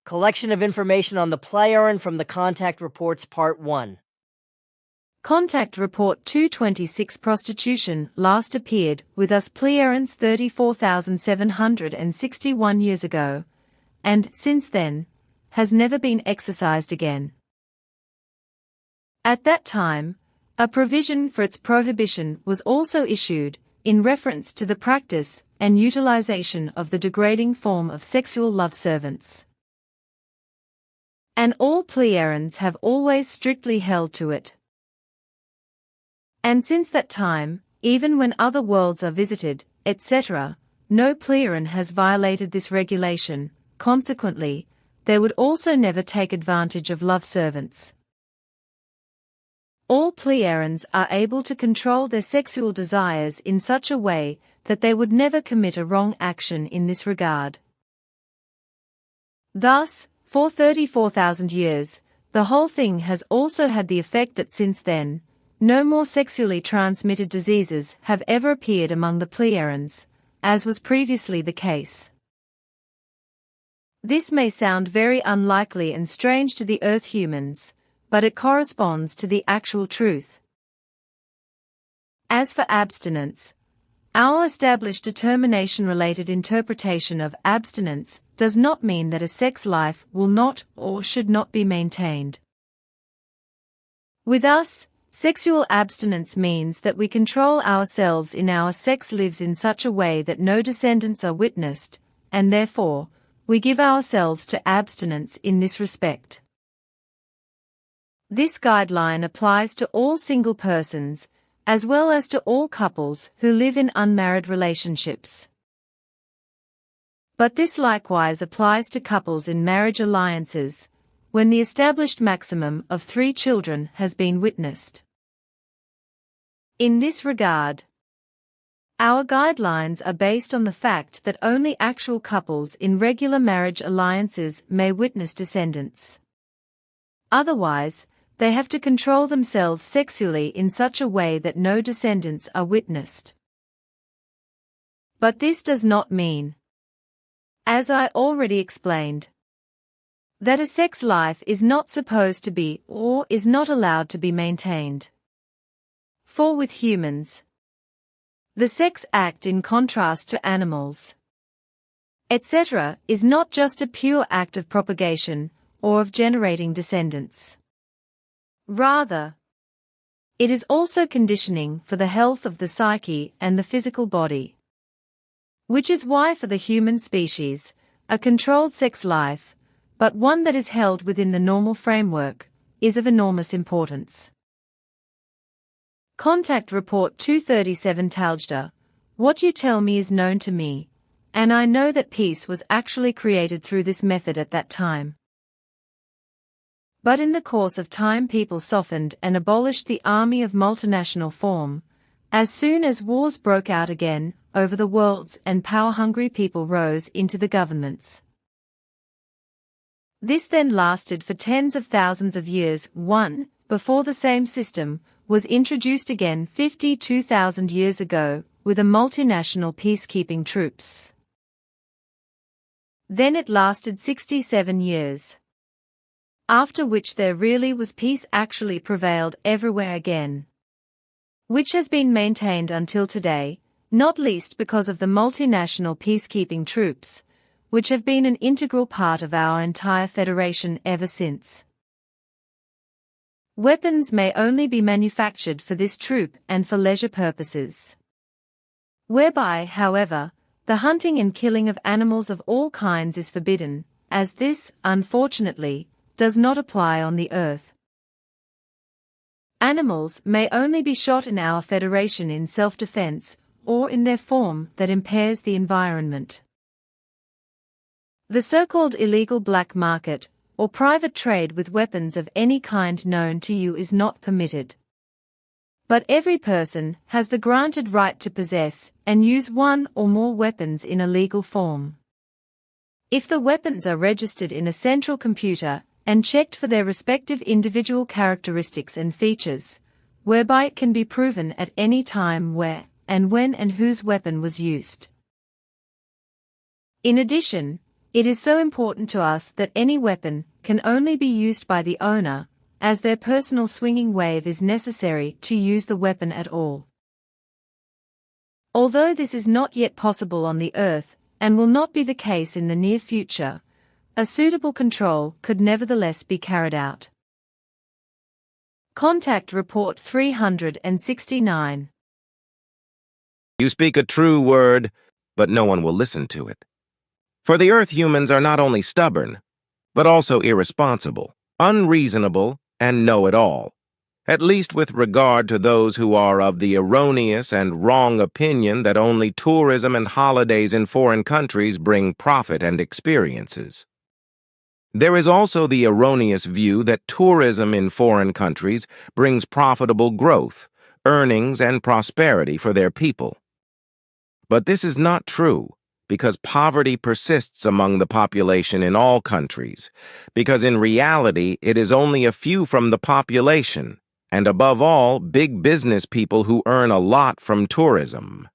Collection of information on the Plejaren from the Contact Reports Part 1. Contact Report 226 Prostitution last appeared with us Plejarens 34,761 years ago, and, since then, has never been exercised again. At that time, a provision for its prohibition was also issued, in reference to the practice and utilization of the degrading form of sexual love servants. And all Plejarens have always strictly held to it. And since that time, even when other worlds are visited, etc., no Plejaren has violated this regulation. Consequently, they would also never take advantage of love servants. All Plejarens are able to control their sexual desires in such a way that they would never commit a wrong action in this regard. Thus, for 34,000 years, the whole thing has also had the effect that since then, no more sexually transmitted diseases have ever appeared among the Plejarens, as was previously the case. This may sound very unlikely and strange to the Earth humans, but it corresponds to the actual truth. As for abstinence, our established determination-related interpretation of abstinence does not mean that a sex life will not or should not be maintained. With us, sexual abstinence means that we control ourselves in our sex lives in such a way that no descendants are witnessed, and therefore, we give ourselves to abstinence in this respect. This guideline applies to all single persons, as well as to all couples who live in unmarried relationships. But this likewise applies to couples in marriage alliances, when the established maximum of 3 children has been witnessed. In this regard, our guidelines are based on the fact that only actual couples in regular marriage alliances may witness descendants. Otherwise, they have to control themselves sexually in such a way that no descendants are witnessed. But this does not mean, as I already explained, that a sex life is not supposed to be or is not allowed to be maintained. For with humans, the sex act in contrast to animals, etc., is not just a pure act of propagation or of generating descendants. Rather, it is also conditioning for the health of the psyche and the physical body. Which is why for the human species, a controlled sex life, but one that is held within the normal framework, is of enormous importance. Contact Report 237 Taljda, what you tell me is known to me, and I know that peace was actually created through this method at that time. But in the course of time people softened and abolished the army of multinational form, as soon as wars broke out again over the worlds and power-hungry people rose into the governments. This then lasted for tens of thousands of years, before the same system was introduced again 52,000 years ago with a multinational peacekeeping troops. Then it lasted 67 years. After which there really was peace actually prevailed everywhere again. Which has been maintained until today, not least because of the multinational peacekeeping troops, which have been an integral part of our entire federation ever since. Weapons may only be manufactured for this troop and for leisure purposes. Whereby, however, the hunting and killing of animals of all kinds is forbidden, as this, unfortunately, does not apply on the Earth. Animals may only be shot in our federation in self-defense, or in their form that impairs the environment. The so-called illegal black market, or private trade with weapons of any kind known to you is not permitted. But every person has the granted right to possess and use one or more weapons in a legal form. If the weapons are registered in a central computer and checked for their respective individual characteristics and features, whereby it can be proven at any time where, and when and whose weapon was used. In addition, It is so important to us that any weapon can only be used by the owner, as their personal swinging wave is necessary to use the weapon at all. Although this is not yet possible on the Earth, and will not be the case in the near future, a suitable control could nevertheless be carried out. Contact Report 369. You speak a true word, but no one will listen to it. For the Earth humans are not only stubborn, but also irresponsible, unreasonable, and know-it-all, at least with regard to those who are of the erroneous and wrong opinion that only tourism and holidays in foreign countries bring profit and experiences. There is also the erroneous view that tourism in foreign countries brings profitable growth, earnings, and prosperity for their people. But this is not true, because poverty persists among the population in all countries, because in reality it is only a few from the population, and above all, big business people who earn a lot from tourism.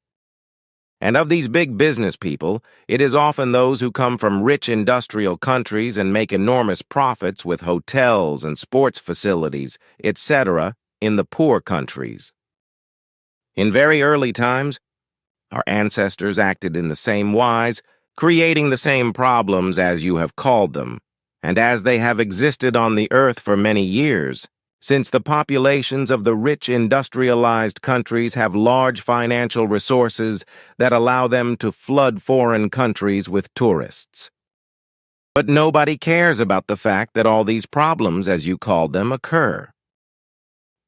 And of these big business people, it is often those who come from rich industrial countries and make enormous profits with hotels and sports facilities, etc., in the poor countries. In very early times, our ancestors acted in the same wise, creating the same problems as you have called them, and as they have existed on the earth for many years, since the populations of the rich industrialized countries have large financial resources that allow them to flood foreign countries with tourists. But nobody cares about the fact that all these problems, as you called them, occur.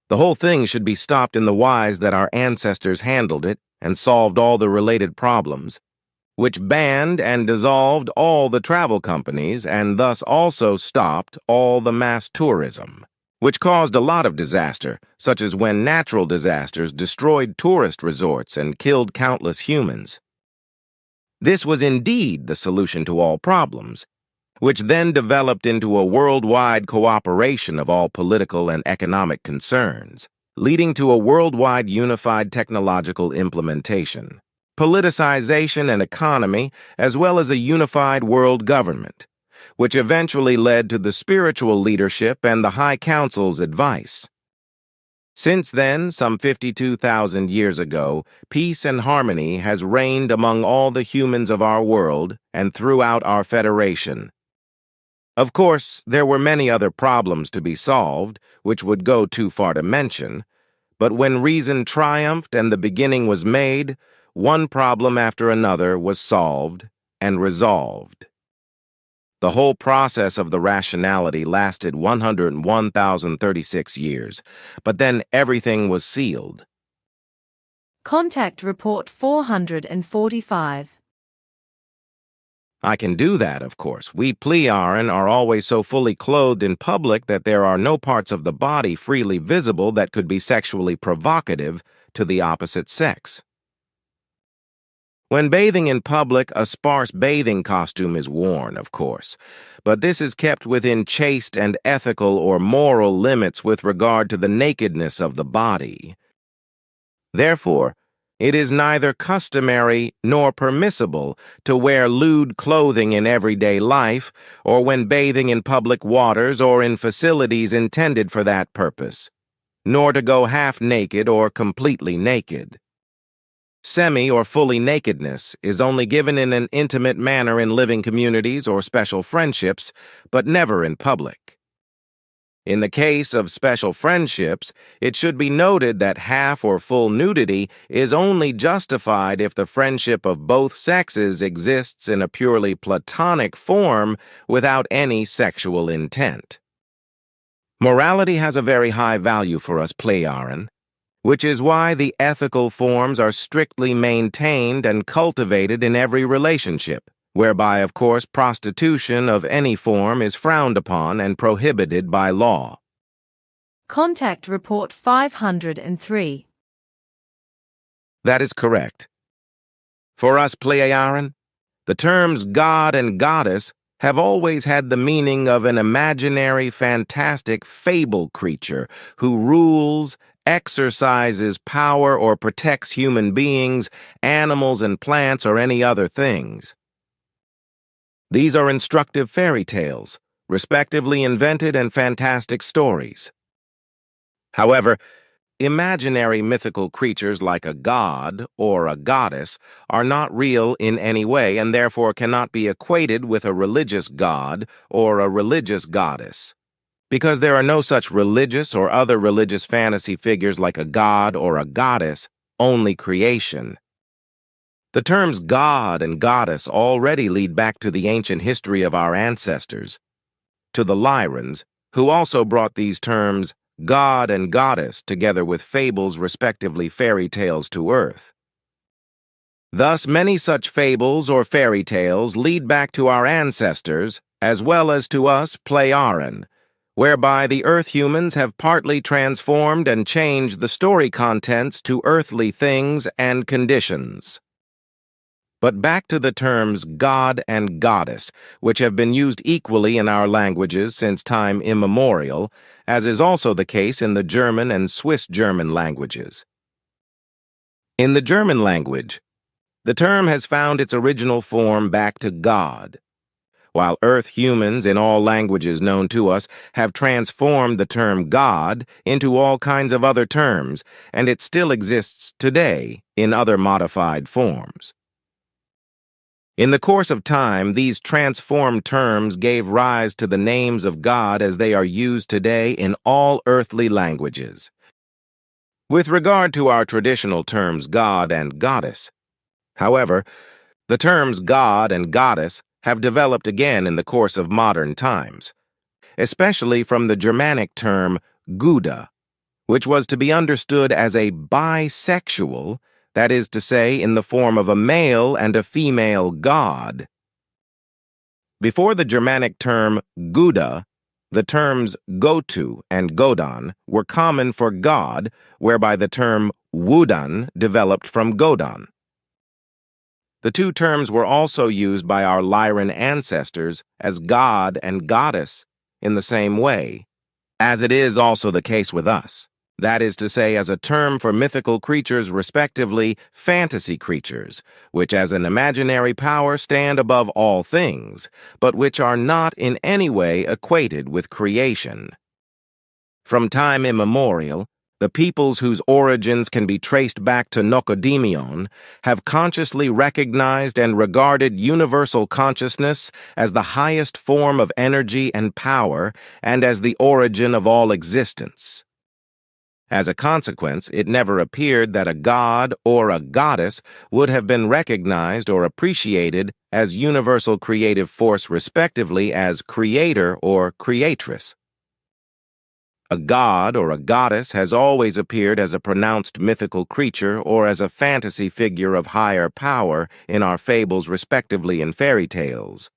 The whole thing should be stopped in the wise that our ancestors handled it and solved all the related problems, which banned and dissolved all the travel companies and thus also stopped all the mass tourism, which caused a lot of disaster, such as when natural disasters destroyed tourist resorts and killed countless humans. This was indeed the solution to all problems, which then developed into a worldwide cooperation of all political and economic concerns, leading to a worldwide unified technological implementation, politicization and economy, as well as a unified world government, which eventually led to the spiritual leadership and the High Council's advice. Since then, some 52,000 years ago, peace and harmony has reigned among all the humans of our world and throughout our federation. Of course, there were many other problems to be solved, which would go too far to mention, but when reason triumphed and the beginning was made, one problem after another was solved and resolved. The whole process of the rationality lasted 101,036 years, but then everything was sealed. Contact Report 445. I can do that, of course. We Plejaren are always so fully clothed in public that there are no parts of the body freely visible that could be sexually provocative to the opposite sex. When bathing in public, a sparse bathing costume is worn, of course, but this is kept within chaste and ethical or moral limits with regard to the nakedness of the body. Therefore, it is neither customary nor permissible to wear lewd clothing in everyday life or when bathing in public waters or in facilities intended for that purpose, nor to go half naked or completely naked. Semi or fully nakedness is only given in an intimate manner in living communities or special friendships, but never in public. In the case of special friendships, it should be noted that half or full nudity is only justified if the friendship of both sexes exists in a purely platonic form without any sexual intent. Morality has a very high value for us Plejaren, which is why the ethical forms are strictly maintained and cultivated in every relationship, whereby, of course, prostitution of any form is frowned upon and prohibited by law. Contact Report 503. That is correct. For us Plejaren, the terms God and Goddess have always had the meaning of an imaginary, fantastic fable creature who rules, exercises power, or protects human beings, animals and plants, or any other things. These are instructive fairy tales, respectively invented and fantastic stories. However, imaginary mythical creatures like a god or a goddess are not real in any way and therefore cannot be equated with a religious god or a religious goddess. Because there are no such religious or other religious fantasy figures like a god or a goddess, only creation. The terms god and goddess already lead back to the ancient history of our ancestors, to the Plejaren, who also brought these terms god and goddess together with fables, respectively fairy tales, to earth. Thus, many such fables or fairy tales lead back to our ancestors as well as to us Plejaren, whereby the earth humans have partly transformed and changed the story contents to earthly things and conditions. But back to the terms god and goddess, which have been used equally in our languages since time immemorial, as is also the case in the German and Swiss German languages. In the German language, the term has found its original form back to God, while earth humans in all languages known to us have transformed the term God into all kinds of other terms, and it still exists today in other modified forms. In the course of time, these transformed terms gave rise to the names of God as they are used today in all earthly languages. With regard to our traditional terms God and goddess, however, the terms God and goddess have developed again in the course of modern times, especially from the Germanic term Guda, which was to be understood as a bisexual, that is to say, in the form of a male and a female god. Before the Germanic term Guda, the terms Gotu and Godan were common for God, whereby the term Wudan developed from Godan. The two terms were also used by our Plejaren ancestors as god and goddess in the same way, as it is also the case with us. That is to say, as a term for mythical creatures, respectively, fantasy creatures, which as an imaginary power stand above all things, but which are not in any way equated with creation. From time immemorial, the peoples whose origins can be traced back to Nocodemion have consciously recognized and regarded universal consciousness as the highest form of energy and power and as the origin of all existence. As a consequence, it never appeared that a god or a goddess would have been recognized or appreciated as universal creative force, respectively as creator or creatress. A god or a goddess has always appeared as a pronounced mythical creature or as a fantasy figure of higher power in our fables, respectively in fairy tales,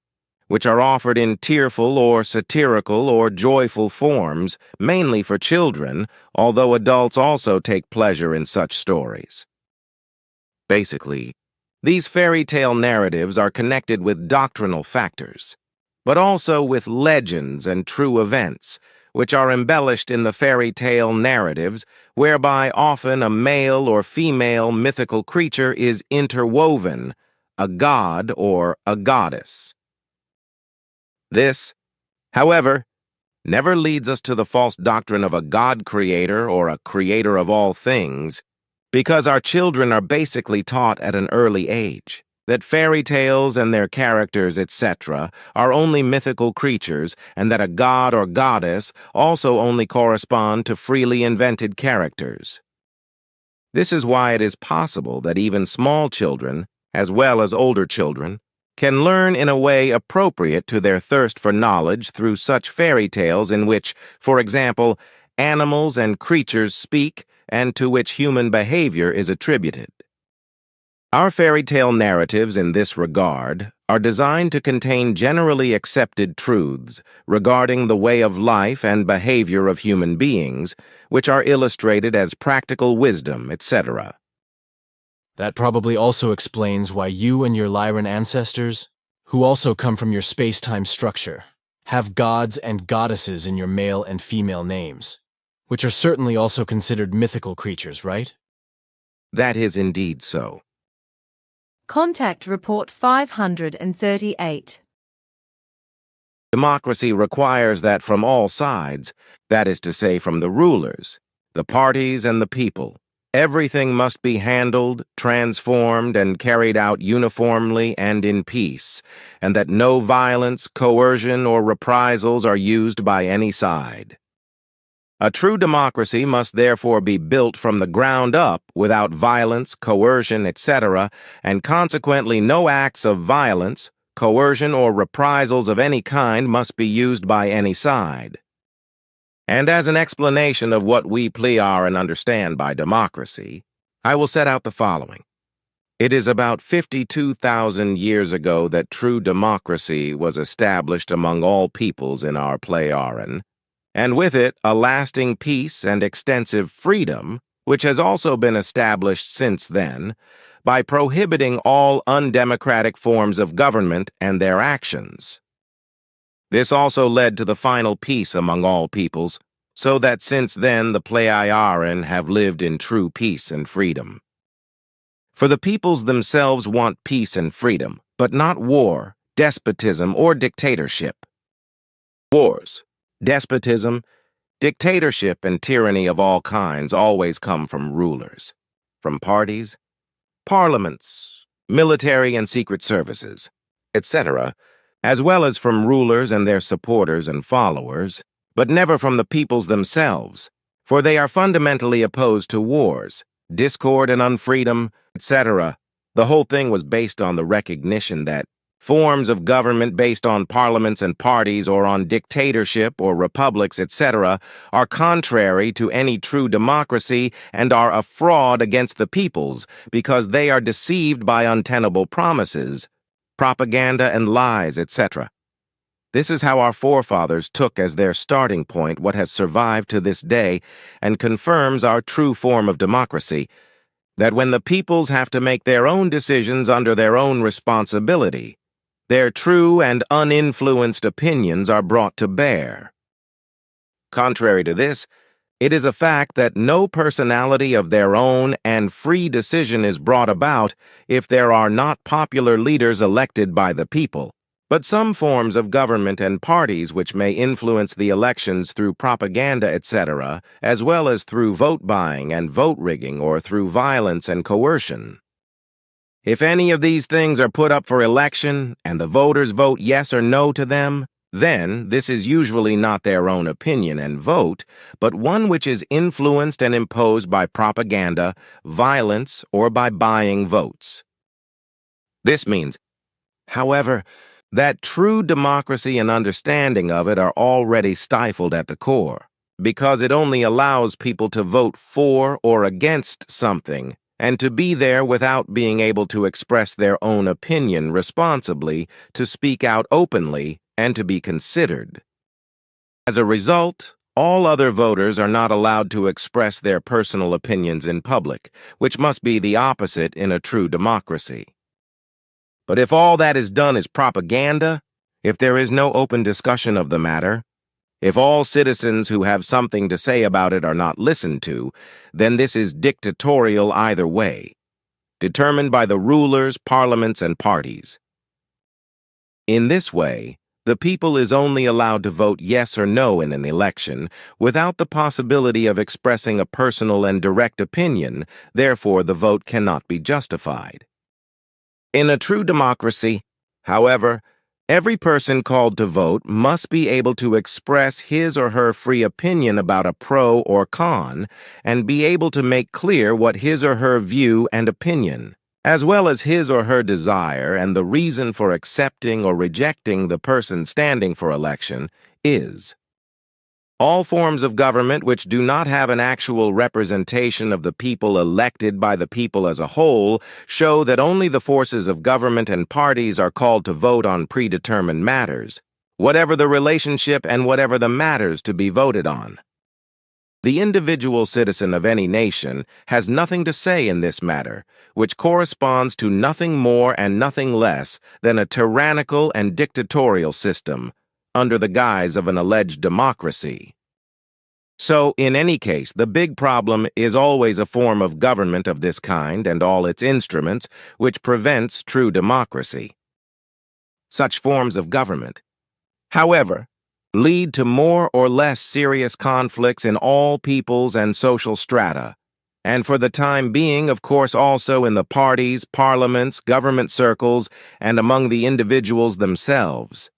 which are offered in tearful or satirical or joyful forms, mainly for children, although adults also take pleasure in such stories. Basically, these fairy tale narratives are connected with doctrinal factors, but also with legends and true events, which are embellished in the fairy tale narratives, whereby often a male or female mythical creature is interwoven, a god or a goddess. This, however, never leads us to the false doctrine of a God creator or a creator of all things, because our children are basically taught at an early age that fairy tales and their characters, etc., are only mythical creatures, and that a god or goddess also only correspond to freely invented characters. This is why it is possible that even small children, as well as older children, can learn in a way appropriate to their thirst for knowledge through such fairy tales in which, for example, animals and creatures speak and to which human behavior is attributed. Our fairy tale narratives in this regard are designed to contain generally accepted truths regarding the way of life and behavior of human beings, which are illustrated as practical wisdom, etc. That probably also explains why you and your Plejaren ancestors, who also come from your space-time structure, have gods and goddesses in your male and female names, which are certainly also considered mythical creatures, right? That is indeed so. Contact Report 538. Democracy requires that from all sides, that is to say, from the rulers, the parties, and the people, everything must be handled, transformed, and carried out uniformly and in peace, and that no violence, coercion, or reprisals are used by any side. A true democracy must therefore be built from the ground up without violence, coercion, etc., and consequently no acts of violence, coercion, or reprisals of any kind must be used by any side. And as an explanation of what we Plejaren understand by democracy, I will set out the following. It is about 52,000 years ago that true democracy was established among all peoples in our Plejaren, and with it a lasting peace and extensive freedom, which has also been established since then, by prohibiting all undemocratic forms of government and their actions. This also led to the final peace among all peoples, so that since then the Plejaren have lived in true peace and freedom. For the peoples themselves want peace and freedom, but not war, despotism, or dictatorship. Wars, despotism, dictatorship, and tyranny of all kinds always come from rulers, from parties, parliaments, military and secret services, etc., as well as from rulers and their supporters and followers, but never from the peoples themselves, for they are fundamentally opposed to wars, discord and unfreedom, etc. The whole thing was based on the recognition that forms of government based on parliaments and parties or on dictatorship or republics, etc., are contrary to any true democracy and are a fraud against the peoples because they are deceived by untenable promises, propaganda and lies, etc. This is how our forefathers took as their starting point what has survived to this day and confirms our true form of democracy, that when the peoples have to make their own decisions under their own responsibility, their true and uninfluenced opinions are brought to bear. Contrary to this, it is a fact that no personality of their own and free decision is brought about if there are not popular leaders elected by the people, but some forms of government and parties which may influence the elections through propaganda, etc., as well as through vote buying and vote rigging or through violence and coercion. If any of these things are put up for election and the voters vote yes or no to them, then this is usually not their own opinion and vote, but one which is influenced and imposed by propaganda, violence, or by buying votes. This means, however, that true democracy and understanding of it are already stifled at the core, because it only allows people to vote for or against something, and to be there without being able to express their own opinion responsibly, to speak out openly, and to be considered. As a result, all other voters are not allowed to express their personal opinions in public, which must be the opposite in a true democracy. But if all that is done is propaganda, if there is no open discussion of the matter, if all citizens who have something to say about it are not listened to, then this is dictatorial either way, determined by the rulers, parliaments, and parties. In this way, the people is only allowed to vote yes or no in an election without the possibility of expressing a personal and direct opinion, therefore the vote cannot be justified. In a true democracy, however, every person called to vote must be able to express his or her free opinion about a pro or con and be able to make clear what his or her view and opinion, as well as his or her desire and the reason for accepting or rejecting the person standing for election, is. All forms of government which do not have an actual representation of the people elected by the people as a whole show that only the forces of government and parties are called to vote on predetermined matters, whatever the relationship and whatever the matters to be voted on. The individual citizen of any nation has nothing to say in this matter, which corresponds to nothing more and nothing less than a tyrannical and dictatorial system, under the guise of an alleged democracy. So, in any case, the big problem is always a form of government of this kind and all its instruments, which prevents true democracy. Such forms of government, However, lead to more or less serious conflicts in all peoples and social strata, and for the time being, of course, also in the parties, parliaments, government circles, and among the individuals themselves.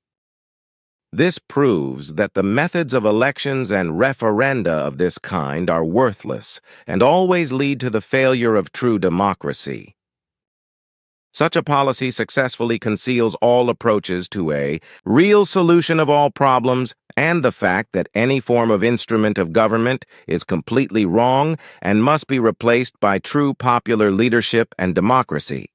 This proves that the methods of elections and referenda of this kind are worthless and always lead to the failure of true democracy. Such a policy successfully conceals all approaches to a real solution of all problems and the fact that any form of instrument of government is completely wrong and must be replaced by true popular leadership and democracy.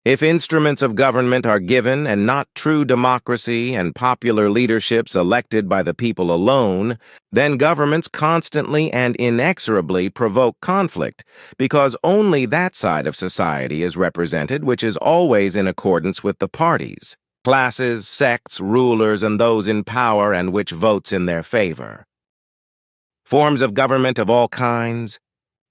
If instruments of government are given and not true democracy and popular leaderships elected by the people alone, then governments constantly and inexorably provoke conflict, because only that side of society is represented which is always in accordance with the parties, classes, sects, rulers, and those in power and which votes in their favor. Forms of government of all kinds,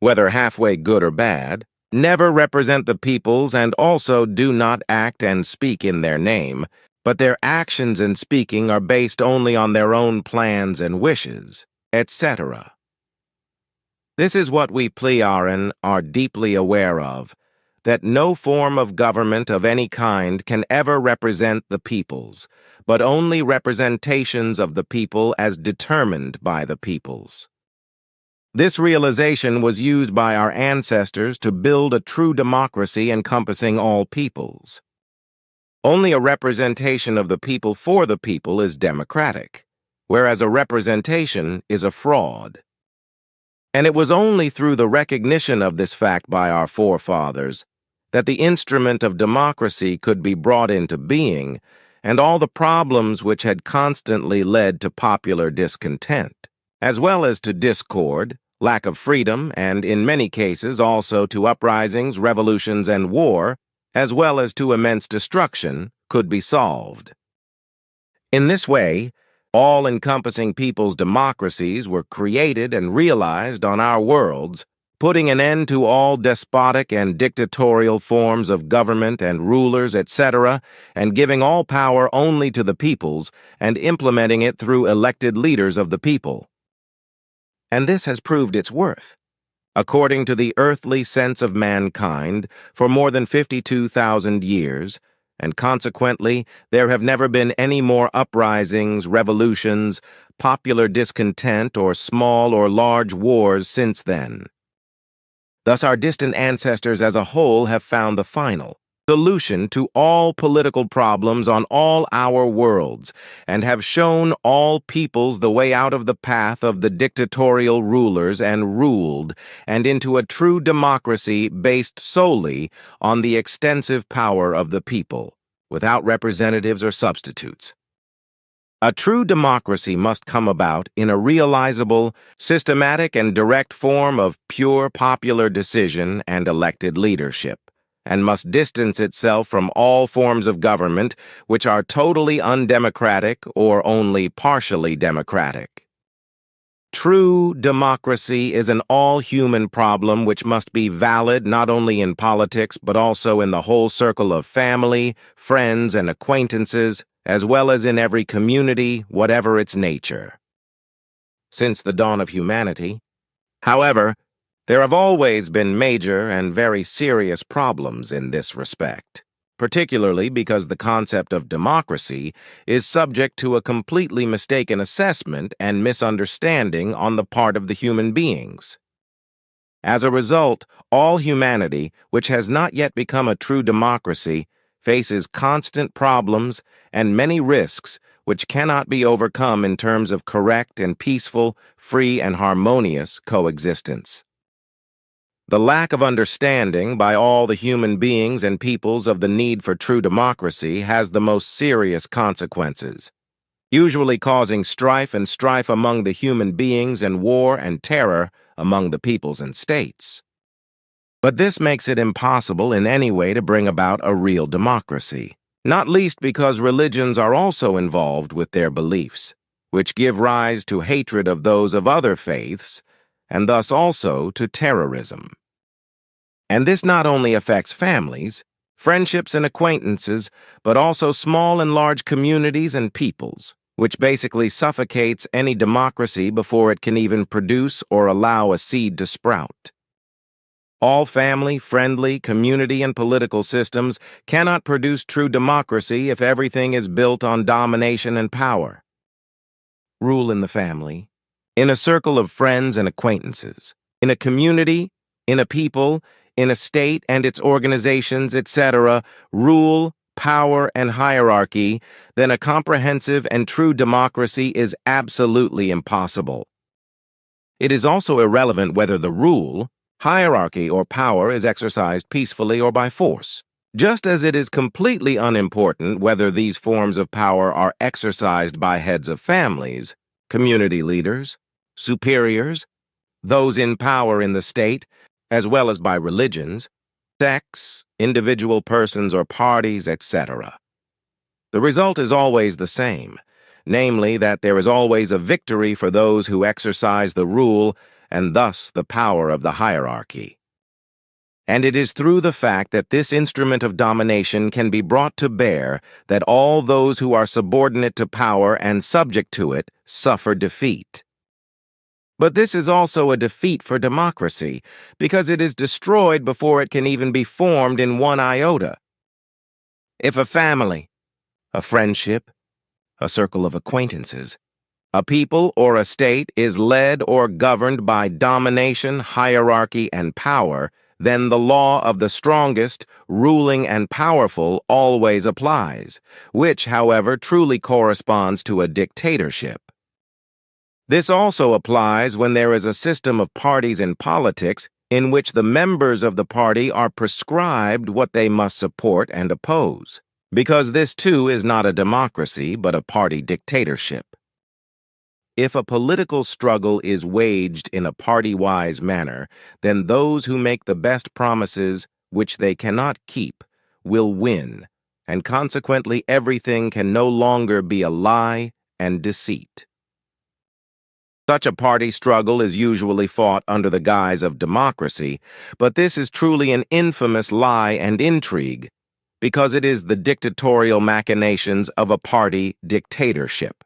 whether halfway good or bad, never represent the peoples and also do not act and speak in their name, but their actions and speaking are based only on their own plans and wishes, etc. This is what we Plejaren are deeply aware of, that no form of government of any kind can ever represent the peoples, but only representations of the people as determined by the peoples. This realization was used by our ancestors to build a true democracy encompassing all peoples. Only a representation of the people for the people is democratic, whereas a representation is a fraud. And it was only through the recognition of this fact by our forefathers that the instrument of democracy could be brought into being, and all the problems which had constantly led to popular discontent, as well as to discord, lack of freedom, and in many cases also to uprisings, revolutions, and war, as well as to immense destruction, could be solved. In this way, all-encompassing people's democracies were created and realized on our worlds, putting an end to all despotic and dictatorial forms of government and rulers, etc., and giving all power only to the peoples and implementing it through elected leaders of the people. And this has proved its worth. According to the earthly sense of mankind, for more than 52,000 years, and consequently there have never been any more uprisings, revolutions, popular discontent, or small or large wars since then. Thus our distant ancestors as a whole have found the final solution to all political problems on all our worlds, and have shown all peoples the way out of the path of the dictatorial rulers and ruled, and into a true democracy based solely on the extensive power of the people, without representatives or substitutes. A true democracy must come about in a realizable, systematic, and direct form of pure popular decision and elected leadership, and must distance itself from all forms of government which are totally undemocratic or only partially democratic. True democracy is an all-human problem which must be valid not only in politics but also in the whole circle of family, friends, and acquaintances, as well as in every community, whatever its nature. Since the dawn of humanity, however, there have always been major and very serious problems in this respect, particularly because the concept of democracy is subject to a completely mistaken assessment and misunderstanding on the part of the human beings. As a result, all humanity, which has not yet become a true democracy, faces constant problems and many risks which cannot be overcome in terms of correct and peaceful, free and harmonious coexistence. The lack of understanding by all the human beings and peoples of the need for true democracy has the most serious consequences, usually causing strife among the human beings and war and terror among the peoples and states. But this makes it impossible in any way to bring about a real democracy, not least because religions are also involved with their beliefs, which give rise to hatred of those of other faiths, and thus also to terrorism. And this not only affects families, friendships and acquaintances, but also small and large communities and peoples, which basically suffocates any democracy before it can even produce or allow a seed to sprout. All family-friendly community and political systems cannot produce true democracy if everything is built on domination and power. Rule in the family, in a circle of friends and acquaintances, in a community, in a people, in a state and its organizations, etc., rule, power, and hierarchy, then a comprehensive and true democracy is absolutely impossible. It is also irrelevant whether the rule, hierarchy, or power is exercised peacefully or by force, just as it is completely unimportant whether these forms of power are exercised by heads of families, community leaders, superiors, those in power in the state, as well as by religions, sects, individual persons or parties, etc. The result is always the same, namely that there is always a victory for those who exercise the rule and thus the power of the hierarchy. And it is through the fact that this instrument of domination can be brought to bear that all those who are subordinate to power and subject to it suffer defeat. But this is also a defeat for democracy, because it is destroyed before it can even be formed in one iota. If a family, a friendship, a circle of acquaintances, a people or a state is led or governed by domination, hierarchy, and power, then the law of the strongest, ruling and powerful always applies, which, however, truly corresponds to a dictatorship. This also applies when there is a system of parties in politics in which the members of the party are prescribed what they must support and oppose, because this too is not a democracy but a party dictatorship. If a political struggle is waged in a party-wise manner, then those who make the best promises, which they cannot keep, will win, and consequently everything can no longer be a lie and deceit. Such a party struggle is usually fought under the guise of democracy, but this is truly an infamous lie and intrigue, because it is the dictatorial machinations of a party dictatorship.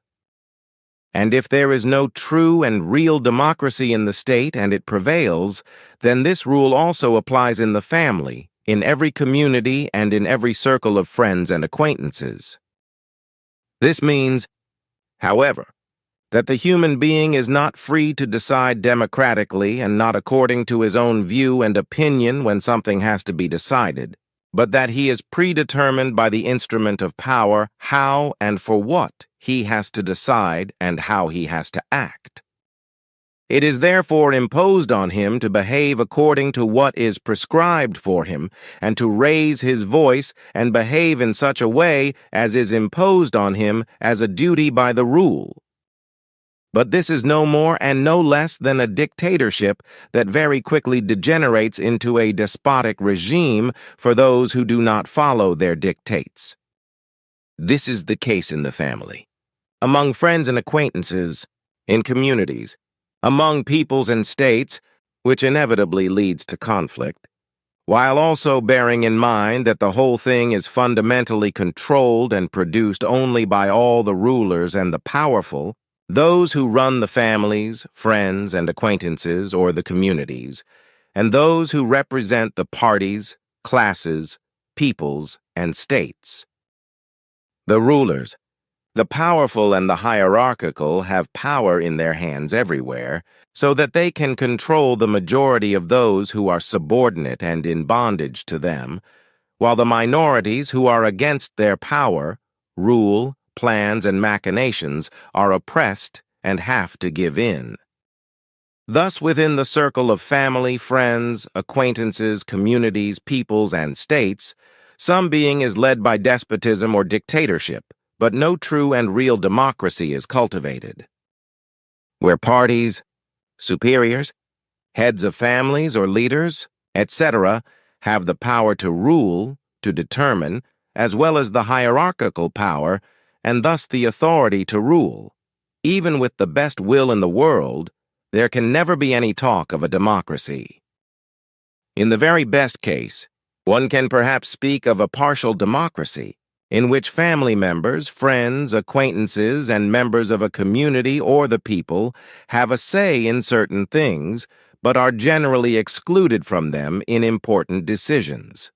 And if there is no true and real democracy in the state and it prevails, then this rule also applies in the family, in every community, and in every circle of friends and acquaintances. This means, however, that the human being is not free to decide democratically and not according to his own view and opinion when something has to be decided, but that he is predetermined by the instrument of power how and for what he has to decide and how he has to act. It is therefore imposed on him to behave according to what is prescribed for him, and to raise his voice and behave in such a way as is imposed on him as a duty by the rule. But this is no more and no less than a dictatorship that very quickly degenerates into a despotic regime for those who do not follow their dictates. This is the case in the family, among friends and acquaintances, in communities, among peoples and states, which inevitably leads to conflict, while also bearing in mind that the whole thing is fundamentally controlled and produced only by all the rulers and the powerful, those who run the families, friends, and acquaintances or the communities, and those who represent the parties, classes, peoples, and states. The rulers, the powerful and the hierarchical, have power in their hands everywhere, so that they can control the majority of those who are subordinate and in bondage to them, while the minorities who are against their power, rule, plans, and machinations are oppressed and have to give in. Thus, within the circle of family, friends, acquaintances, communities, peoples, and states, some being is led by despotism or dictatorship, but no true and real democracy is cultivated. Where parties, superiors, heads of families or leaders, etc., have the power to rule, to determine, as well as the hierarchical power, and thus the authority to rule, even with the best will in the world, there can never be any talk of a democracy. In the very best case, One can perhaps speak of a partial democracy, in which family members, friends, acquaintances, and members of a community or the people have a say in certain things, but are generally excluded from them in important decisions.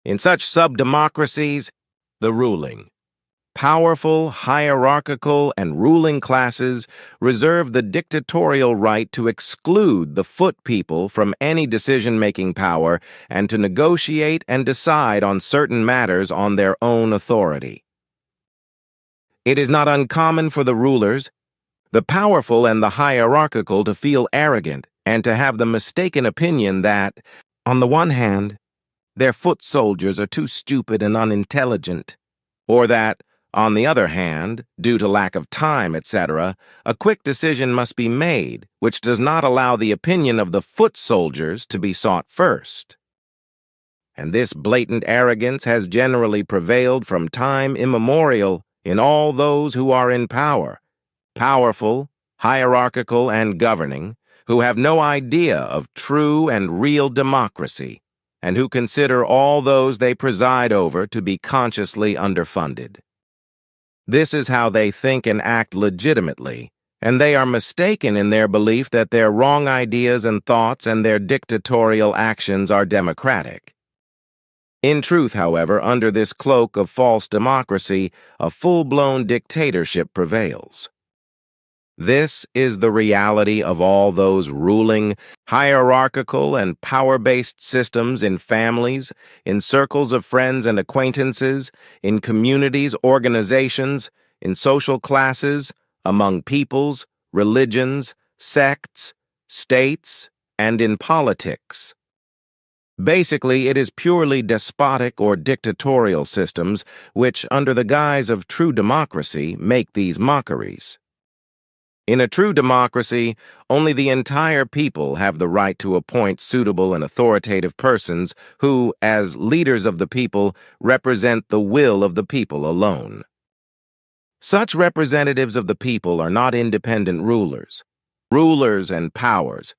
In such sub-democracies, the ruling, powerful, hierarchical, and ruling classes reserve the dictatorial right to exclude the foot people from any decision-making power and to negotiate and decide on certain matters on their own authority. It is not uncommon for the rulers, the powerful and the hierarchical, to feel arrogant and to have the mistaken opinion that, on the one hand, their foot soldiers are too stupid and unintelligent, or that, on the other hand, due to lack of time, etc., a quick decision must be made, which does not allow the opinion of the foot soldiers to be sought first. And this blatant arrogance has generally prevailed from time immemorial in all those who are in power, powerful, hierarchical, and governing, who have no idea of true and real democracy, and who consider all those they preside over to be consciously underfunded. This is how they think and act legitimately, and they are mistaken in their belief that their wrong ideas and thoughts and their dictatorial actions are democratic. In truth, however, under this cloak of false democracy, a full-blown dictatorship prevails. This is the reality of all those ruling, hierarchical, and power-based systems in families, in circles of friends and acquaintances, in communities, organizations, in social classes, among peoples, religions, sects, states, and in politics. Basically, it is purely despotic or dictatorial systems which, under the guise of true democracy, make these mockeries. In a true democracy, only the entire people have the right to appoint suitable and authoritative persons who, as leaders of the people, represent the will of the people alone. Such representatives of the people are not independent rulers and powers,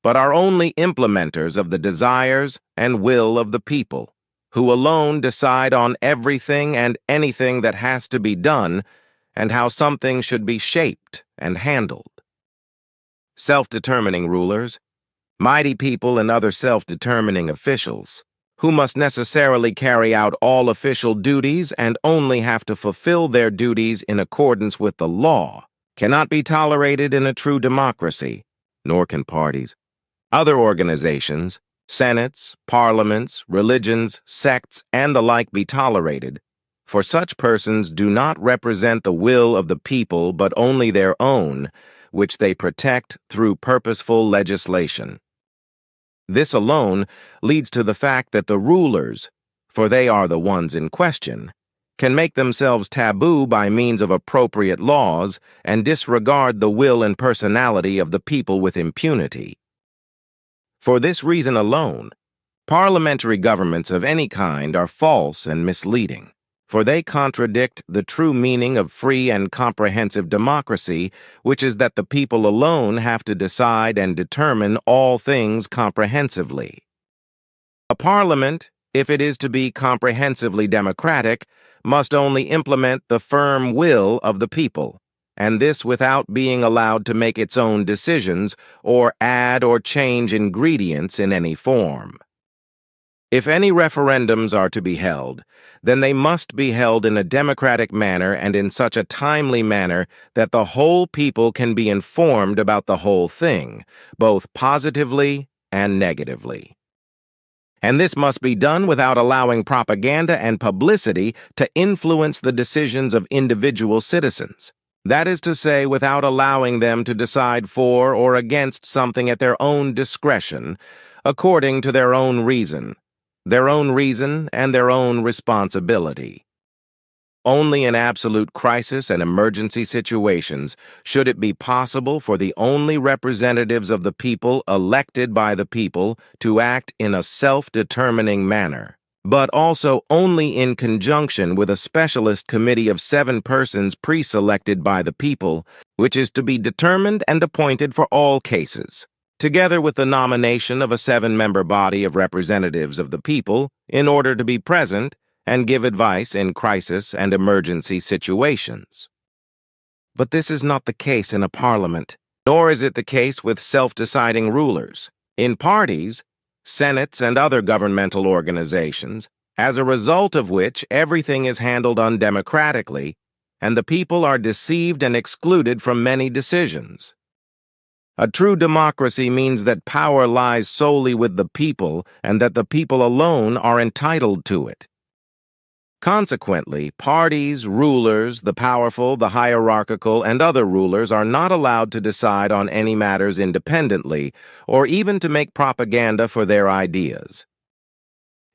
but are only implementers of the desires and will of the people, who alone decide on everything and anything that has to be done and how something should be shaped and handled. Self-determining rulers, mighty people and other self-determining officials, who must necessarily carry out all official duties and only have to fulfill their duties in accordance with the law, cannot be tolerated in a true democracy, nor can parties, other organizations, senates, parliaments, religions, sects, and the like be tolerated, for such persons do not represent the will of the people but only their own, which they protect through purposeful legislation. This alone leads to the fact that the rulers, for they are the ones in question, can make themselves taboo by means of appropriate laws and disregard the will and personality of the people with impunity. For this reason alone, parliamentary governments of any kind are false and misleading, for they contradict the true meaning of free and comprehensive democracy, which is that the people alone have to decide and determine all things comprehensively. A parliament, if it is to be comprehensively democratic, must only implement the firm will of the people, and this without being allowed to make its own decisions or add or change ingredients in any form. If any referendums are to be held, then they must be held in a democratic manner and in such a timely manner that the whole people can be informed about the whole thing, both positively and negatively. And this must be done without allowing propaganda and publicity to influence the decisions of individual citizens. That is to say, without allowing them to decide for or against something at their own discretion, according to their own reason and their own responsibility. Only in absolute crisis and emergency situations should it be possible for the only representatives of the people elected by the people to act in a self-determining manner, but also only in conjunction with a specialist committee of 7 persons pre-selected by the people, which is to be determined and appointed for all cases, together with the nomination of a 7-member body of representatives of the people in order to be present and give advice in crisis and emergency situations. But this is not the case in a parliament, nor is it the case with self-deciding rulers. In parties, senates, and other governmental organizations, as a result of which everything is handled undemocratically, and the people are deceived and excluded from many decisions. A true democracy means that power lies solely with the people and that the people alone are entitled to it. Consequently, parties, rulers, the powerful, the hierarchical, and other rulers are not allowed to decide on any matters independently or even to make propaganda for their ideas.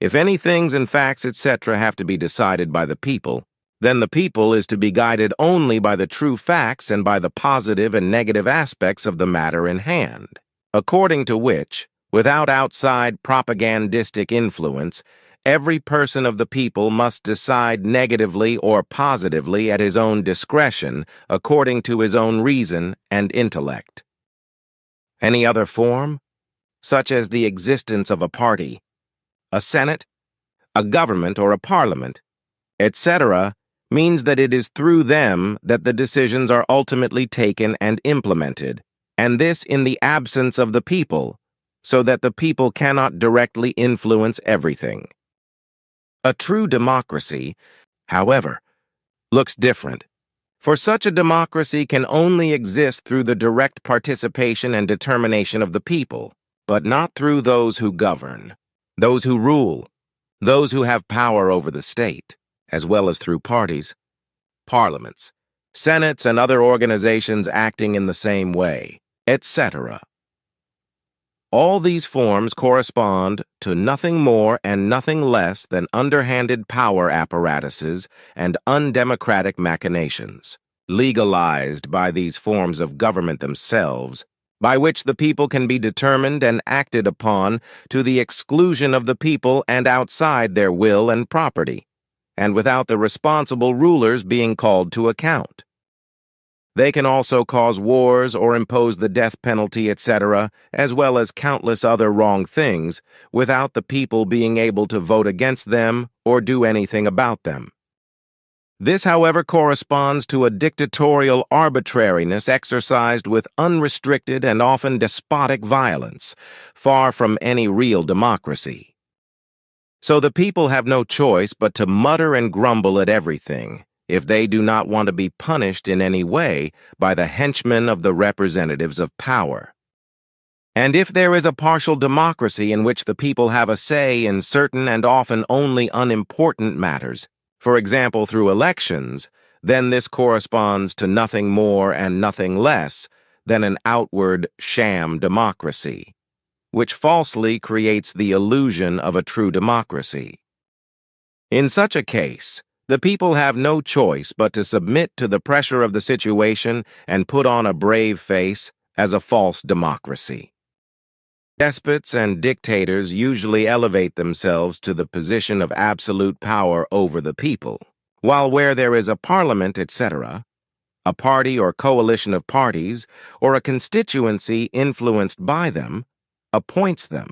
If any things and facts, etc., have to be decided by the people, then the people is to be guided only by the true facts and by the positive and negative aspects of the matter in hand, according to which, without outside propagandistic influence, every person of the people must decide negatively or positively at his own discretion, according to his own reason and intellect. Any other form, such as the existence of a party, a senate, a government, or a parliament, etc., means that it is through them that the decisions are ultimately taken and implemented, and this in the absence of the people, so that the people cannot directly influence everything. A true democracy, however, looks different, for such a democracy can only exist through the direct participation and determination of the people, but not through those who govern, those who rule, those who have power over the state, as well as through parties, parliaments, senates, and other organizations acting in the same way, etc. All these forms correspond to nothing more and nothing less than underhanded power apparatuses and undemocratic machinations, legalized by these forms of government themselves, by which the people can be determined and acted upon to the exclusion of the people and outside their will and property, and without the responsible rulers being called to account. They can also cause wars or impose the death penalty, etc., as well as countless other wrong things, without the people being able to vote against them or do anything about them. This, however, corresponds to a dictatorial arbitrariness exercised with unrestricted and often despotic violence, far from any real democracy. So the people have no choice but to mutter and grumble at everything, if they do not want to be punished in any way by the henchmen of the representatives of power. And if there is a partial democracy in which the people have a say in certain and often only unimportant matters, for example through elections, then this corresponds to nothing more and nothing less than an outward sham democracy, which falsely creates the illusion of a true democracy. In such a case, the people have no choice but to submit to the pressure of the situation and put on a brave face as a false democracy. Despots and dictators usually elevate themselves to the position of absolute power over the people, while where there is a parliament, etc., a party or coalition of parties, or a constituency influenced by them, appoints them.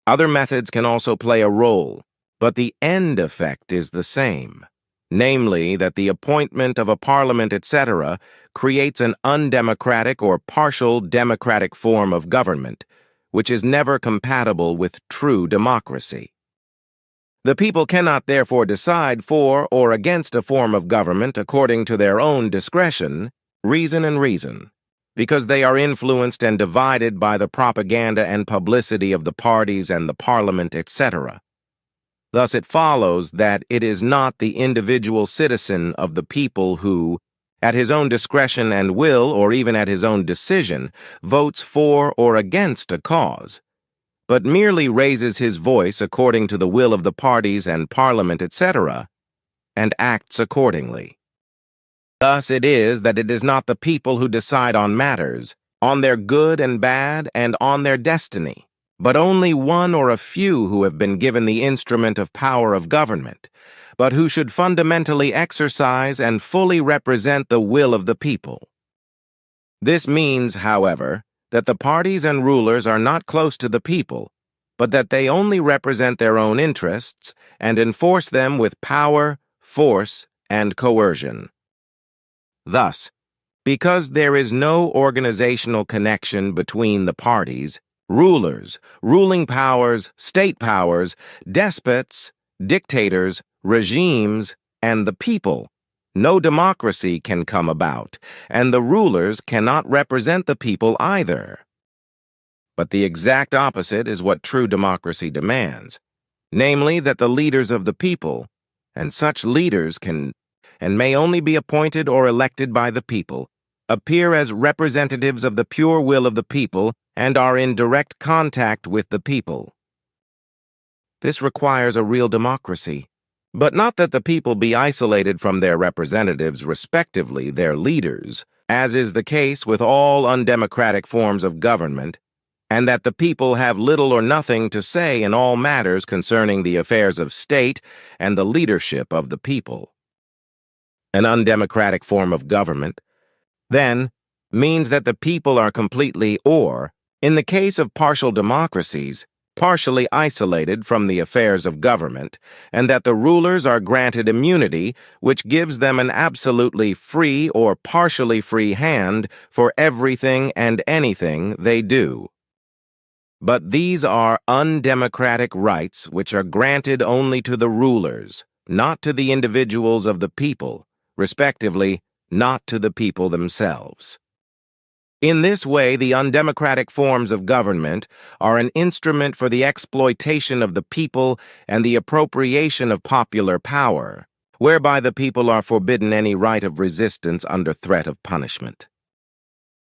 Other methods can also play a role, but the end effect is the same, namely that the appointment of a parliament, etc., creates an undemocratic or partial democratic form of government, which is never compatible with true democracy. The people cannot therefore decide for or against a form of government according to their own discretion, reason, because they are influenced and divided by the propaganda and publicity of the parties and the parliament, etc. Thus it follows that it is not the individual citizen of the people who, at his own discretion and will, or even at his own decision, votes for or against a cause, but merely raises his voice according to the will of the parties and parliament, etc., and acts accordingly. Thus it is that it is not the people who decide on matters, on their good and bad, and on their destiny, but only one or a few who have been given the instrument of power of government, but who should fundamentally exercise and fully represent the will of the people. This means, however, that the parties and rulers are not close to the people, but that they only represent their own interests and enforce them with power, force, and coercion. Thus, because there is no organizational connection between the parties, rulers, ruling powers, state powers, despots, dictators, regimes, and the people, no democracy can come about, and the rulers cannot represent the people either. But the exact opposite is what true democracy demands, namely that the leaders of the people, and such leaders can and may only be appointed or elected by the people, appear as representatives of the pure will of the people and are in direct contact with the people. This requires a real democracy, but not that the people be isolated from their representatives, respectively their leaders, as is the case with all undemocratic forms of government, and that the people have little or nothing to say in all matters concerning the affairs of state and the leadership of the people. An undemocratic form of government, then, means that the people are completely or, in the case of partial democracies, partially isolated from the affairs of government, and that the rulers are granted immunity, which gives them an absolutely free or partially free hand for everything and anything they do. But these are undemocratic rights which are granted only to the rulers, not to the individuals of the people, respectively, not to the people themselves. In this way, the undemocratic forms of government are an instrument for the exploitation of the people and the appropriation of popular power, whereby the people are forbidden any right of resistance under threat of punishment.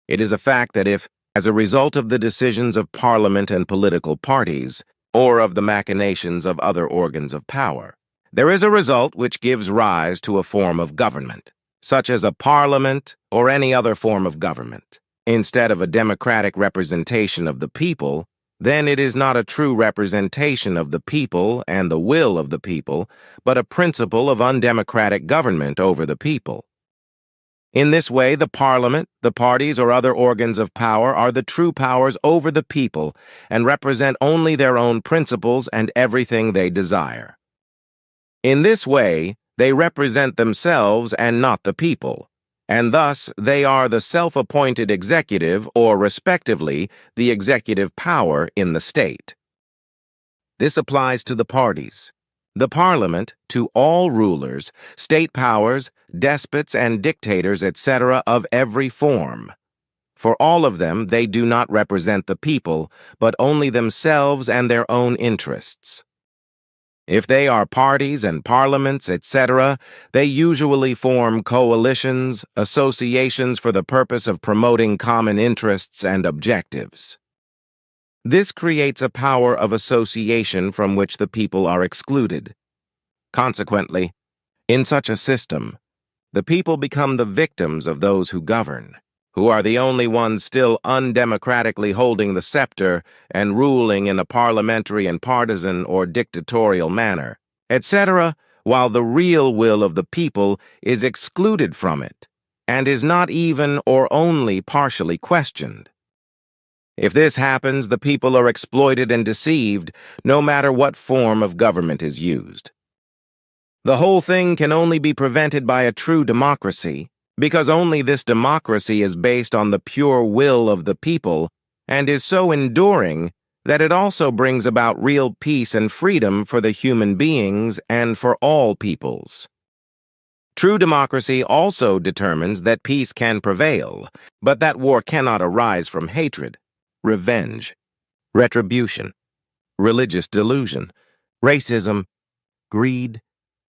It is a fact that if, as a result of the decisions of Parliament and political parties, or of the machinations of other organs of power, there is a result which gives rise to a form of government, such as a parliament or any other form of government, instead of a democratic representation of the people, then it is not a true representation of the people and the will of the people, but a principle of undemocratic government over the people. In this way, the parliament, the parties, or other organs of power are the true powers over the people and represent only their own principles and everything they desire. In this way, they represent themselves and not the people, and thus they are the self-appointed executive or, respectively, the executive power in the state. This applies to the parties, the parliament to all rulers, state powers, despots and dictators, etc. of every form. For all of them, they do not represent the people, but only themselves and their own interests. If they are parties and parliaments, etc., they usually form coalitions, associations for the purpose of promoting common interests and objectives. This creates a power of association from which the people are excluded. Consequently, in such a system, the people become the victims of those who govern, who are the only ones still undemocratically holding the scepter and ruling in a parliamentary and partisan or dictatorial manner, etc., while the real will of the people is excluded from it and is not even or only partially questioned. If this happens, the people are exploited and deceived, no matter what form of government is used. The whole thing can only be prevented by a true democracy, because only this democracy is based on the pure will of the people and is so enduring that it also brings about real peace and freedom for the human beings and for all peoples. True democracy also determines that peace can prevail, but that war cannot arise from hatred, revenge, retribution, religious delusion, racism, greed,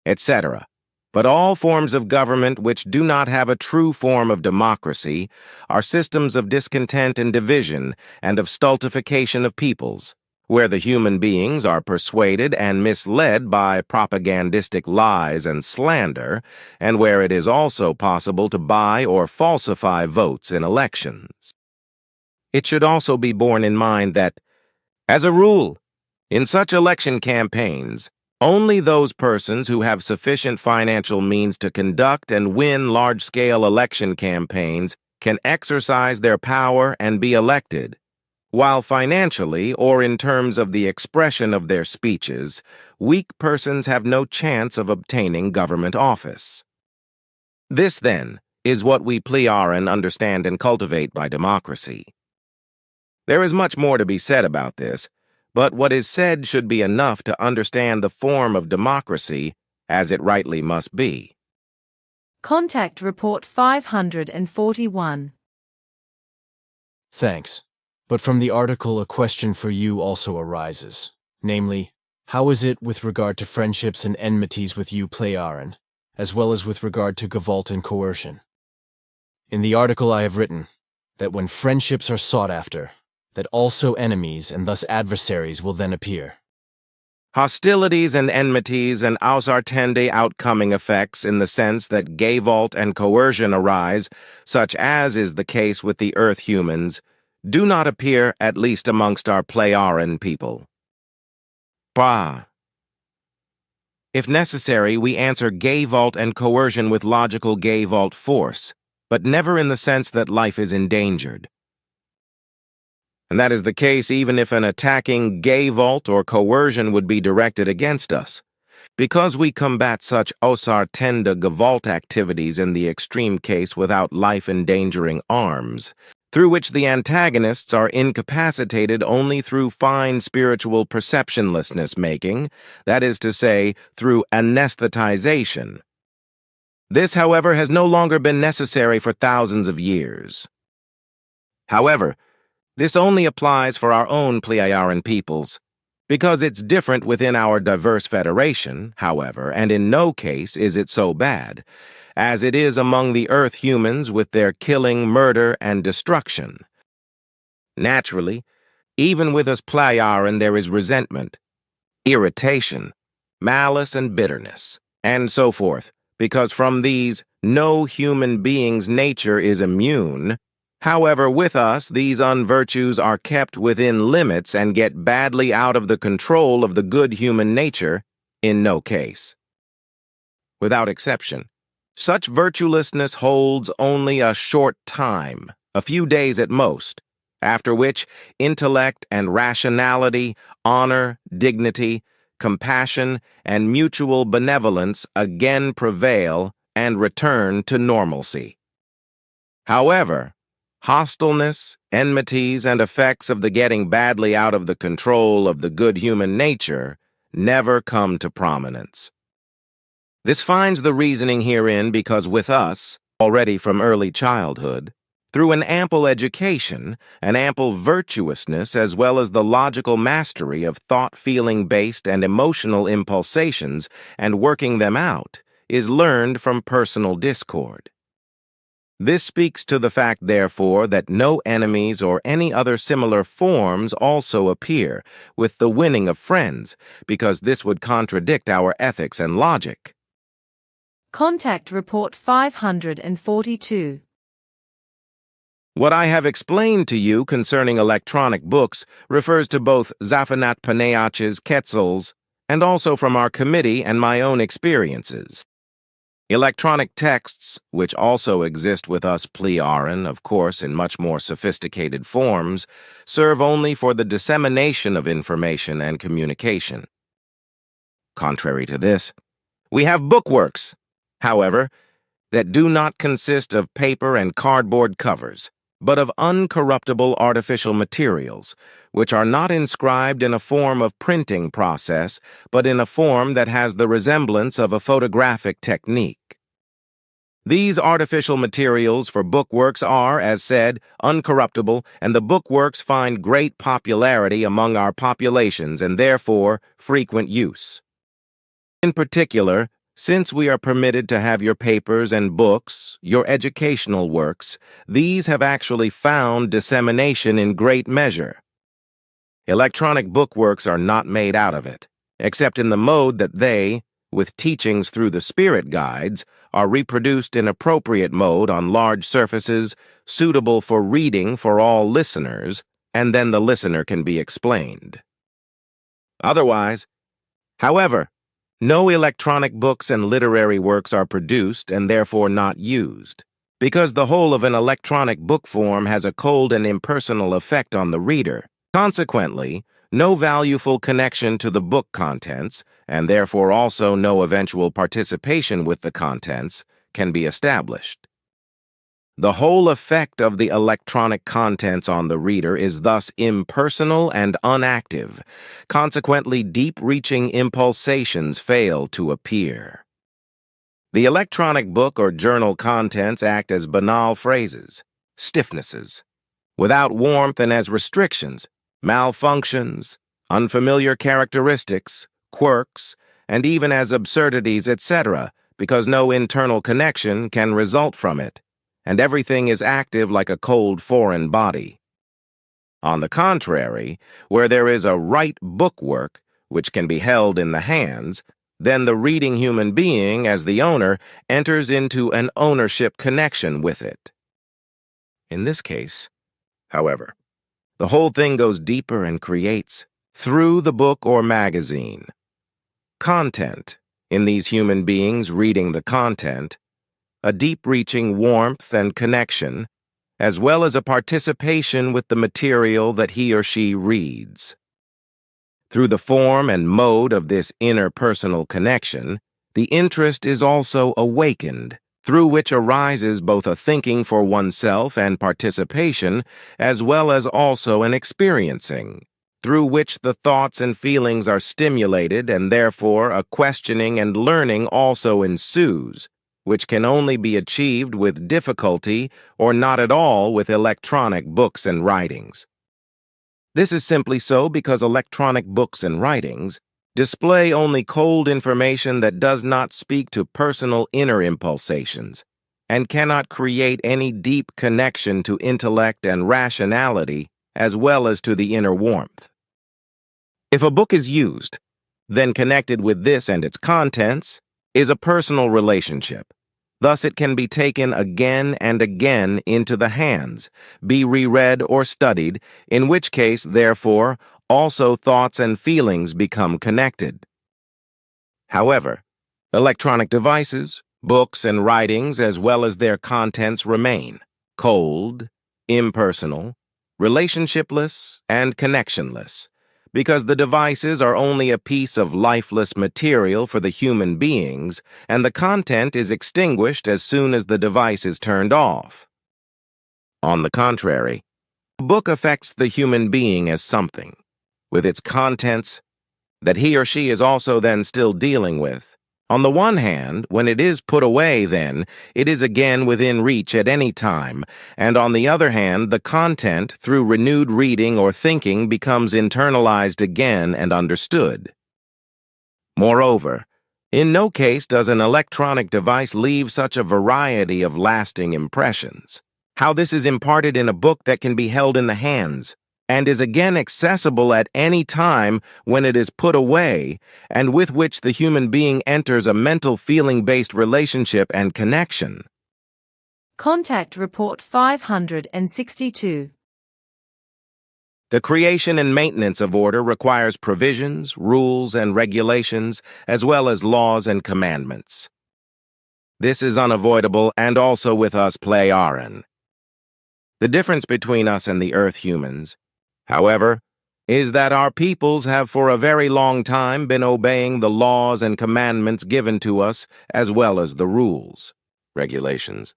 etc. But all forms of government which do not have a true form of democracy are systems of discontent and division and of stultification of peoples, where the human beings are persuaded and misled by propagandistic lies and slander, and where it is also possible to buy or falsify votes in elections. It should also be borne in mind that, as a rule, in such election campaigns, only those persons who have sufficient financial means to conduct and win large-scale election campaigns can exercise their power and be elected, while financially or in terms of the expression of their speeches, weak persons have no chance of obtaining government office. This, then, is what we Plejaren understand and cultivate by democracy. There is much more to be said about this, but what is said should be enough to understand the form of democracy as it rightly must be. Contact Report 541. Thanks. But from the article, a question for you also arises. Namely, how is it with regard to friendships and enmities with you, Plejaren, as well as with regard to gavolt and coercion? In the article I have written, that when friendships are sought after, that also enemies and thus adversaries will then appear. Hostilities and enmities and ausartende outcoming effects in the sense that gavolt and coercion arise, such as is the case with the earth humans, do not appear at least amongst our Plejaren people. Bah. If necessary, we answer gavolt and coercion with logical gavolt force, but never in the sense that life is endangered. And that is the case even if an attacking gavolt or coercion would be directed against us. Because we combat such ausartende gavolt activities in the extreme case without life-endangering arms, through which the antagonists are incapacitated only through fine spiritual perceptionlessness making, that is to say, through anesthetization. This, however, has no longer been necessary for thousands of years. However, this only applies for our own Plejaren peoples, because it's different within our diverse federation, however, and in no case is it so bad, as it is among the earth humans with their killing, murder, and destruction. Naturally, even with us Plejaren there is resentment, irritation, malice, and bitterness, and so forth, because from these no human being's nature is immune. However, with us, these unvirtues are kept within limits and get badly out of the control of the good human nature in no case. Without exception, such virtuelessness holds only a short time, a few days at most, after which intellect and rationality, honor, dignity, compassion, and mutual benevolence again prevail and return to normalcy. However, hostileness, enmities, and effects of the getting badly out of the control of the good human nature never come to prominence. This finds the reasoning herein because with us, already from early childhood, through an ample education, an ample virtuousness, as well as the logical mastery of thought-feeling-based and emotional impulsations and working them out, is learned from personal discord. This speaks to the fact, therefore, that no enemies or any other similar forms also appear, with the winning of friends, because this would contradict our ethics and logic. Contact Report 542. What I have explained to you concerning electronic books refers to both Zafanat Paneach's Quetzals and also from our committee and my own experiences. Electronic texts, which also exist with us Plejaren, of course in much more sophisticated forms, serve only for the dissemination of information and communication. Contrary to this, we have bookworks, however, that do not consist of paper and cardboard covers, but of uncorruptible artificial materials, which are not inscribed in a form of printing process, but in a form that has the resemblance of a photographic technique. These artificial materials for bookworks are, as said, uncorruptible, and the bookworks find great popularity among our populations and therefore frequent use. In particular, since we are permitted to have your papers and books, your educational works, these have actually found dissemination in great measure. Electronic bookworks are not made out of it, except in the mode that they, with teachings through the spirit guides, are reproduced in appropriate mode on large surfaces, suitable for reading for all listeners, and then the listener can be explained. Otherwise, however, no electronic books and literary works are produced and therefore not used. because the whole of an electronic book form has a cold and impersonal effect on the reader. Consequently, no valuable connection to the book contents, and therefore also no eventual participation with the contents, can be established. The whole effect of the electronic contents on the reader is thus impersonal and unactive. Consequently, deep-reaching impulsations fail to appear. The electronic book or journal contents act as banal phrases, stiffnesses, without warmth and as restrictions, malfunctions, unfamiliar characteristics, quirks, and even as absurdities, etc., because no internal connection can result from it, and everything is active like a cold foreign body. On the contrary, where there is a right bookwork, which can be held in the hands, then the reading human being, as the owner, enters into an ownership connection with it. In this case, however, the whole thing goes deeper and creates, through the book or magazine, content in these human beings reading the content, a deep-reaching warmth and connection, as well as a participation with the material that he or she reads. Through the form and mode of this interpersonal connection, the interest is also awakened, through which arises both a thinking for oneself and participation, as well as also an experiencing, through which the thoughts and feelings are stimulated, and therefore a questioning and learning also ensues, which can only be achieved with difficulty or not at all with electronic books and writings. This is simply so because electronic books and writings display only cold information that does not speak to personal inner impulsations and cannot create any deep connection to intellect and rationality as well as to the inner warmth. If a book is used, then connected with this and its contents is a personal relationship. Thus it can be taken again and again into the hands, be reread or studied, in which case, therefore, also thoughts and feelings become connected. However, electronic devices, books and writings as well as their contents remain cold, impersonal, relationshipless, and connectionless, because the devices are only a piece of lifeless material for the human beings, and the content is extinguished as soon as the device is turned off. On the contrary, a book affects the human being as something, with its contents, that he or she is also then still dealing with. On the one hand, when it is put away then, it is again within reach at any time, and on the other hand, the content, through renewed reading or thinking, becomes internalized again and understood. Moreover, in no case does an electronic device leave such a variety of lasting impressions. How this is imparted in a book that can be held in the hands, and is again accessible at any time when it is put away, and with which the human being enters a mental feeling-based relationship and connection. Contact Report 562. The creation and maintenance of order requires provisions, rules, and regulations, as well as laws and commandments. This is unavoidable, and also with us Plejaren. The difference between us and the Earth humans, however, is that our peoples have for a very long time been obeying the laws and commandments given to us as well as the rules, regulations,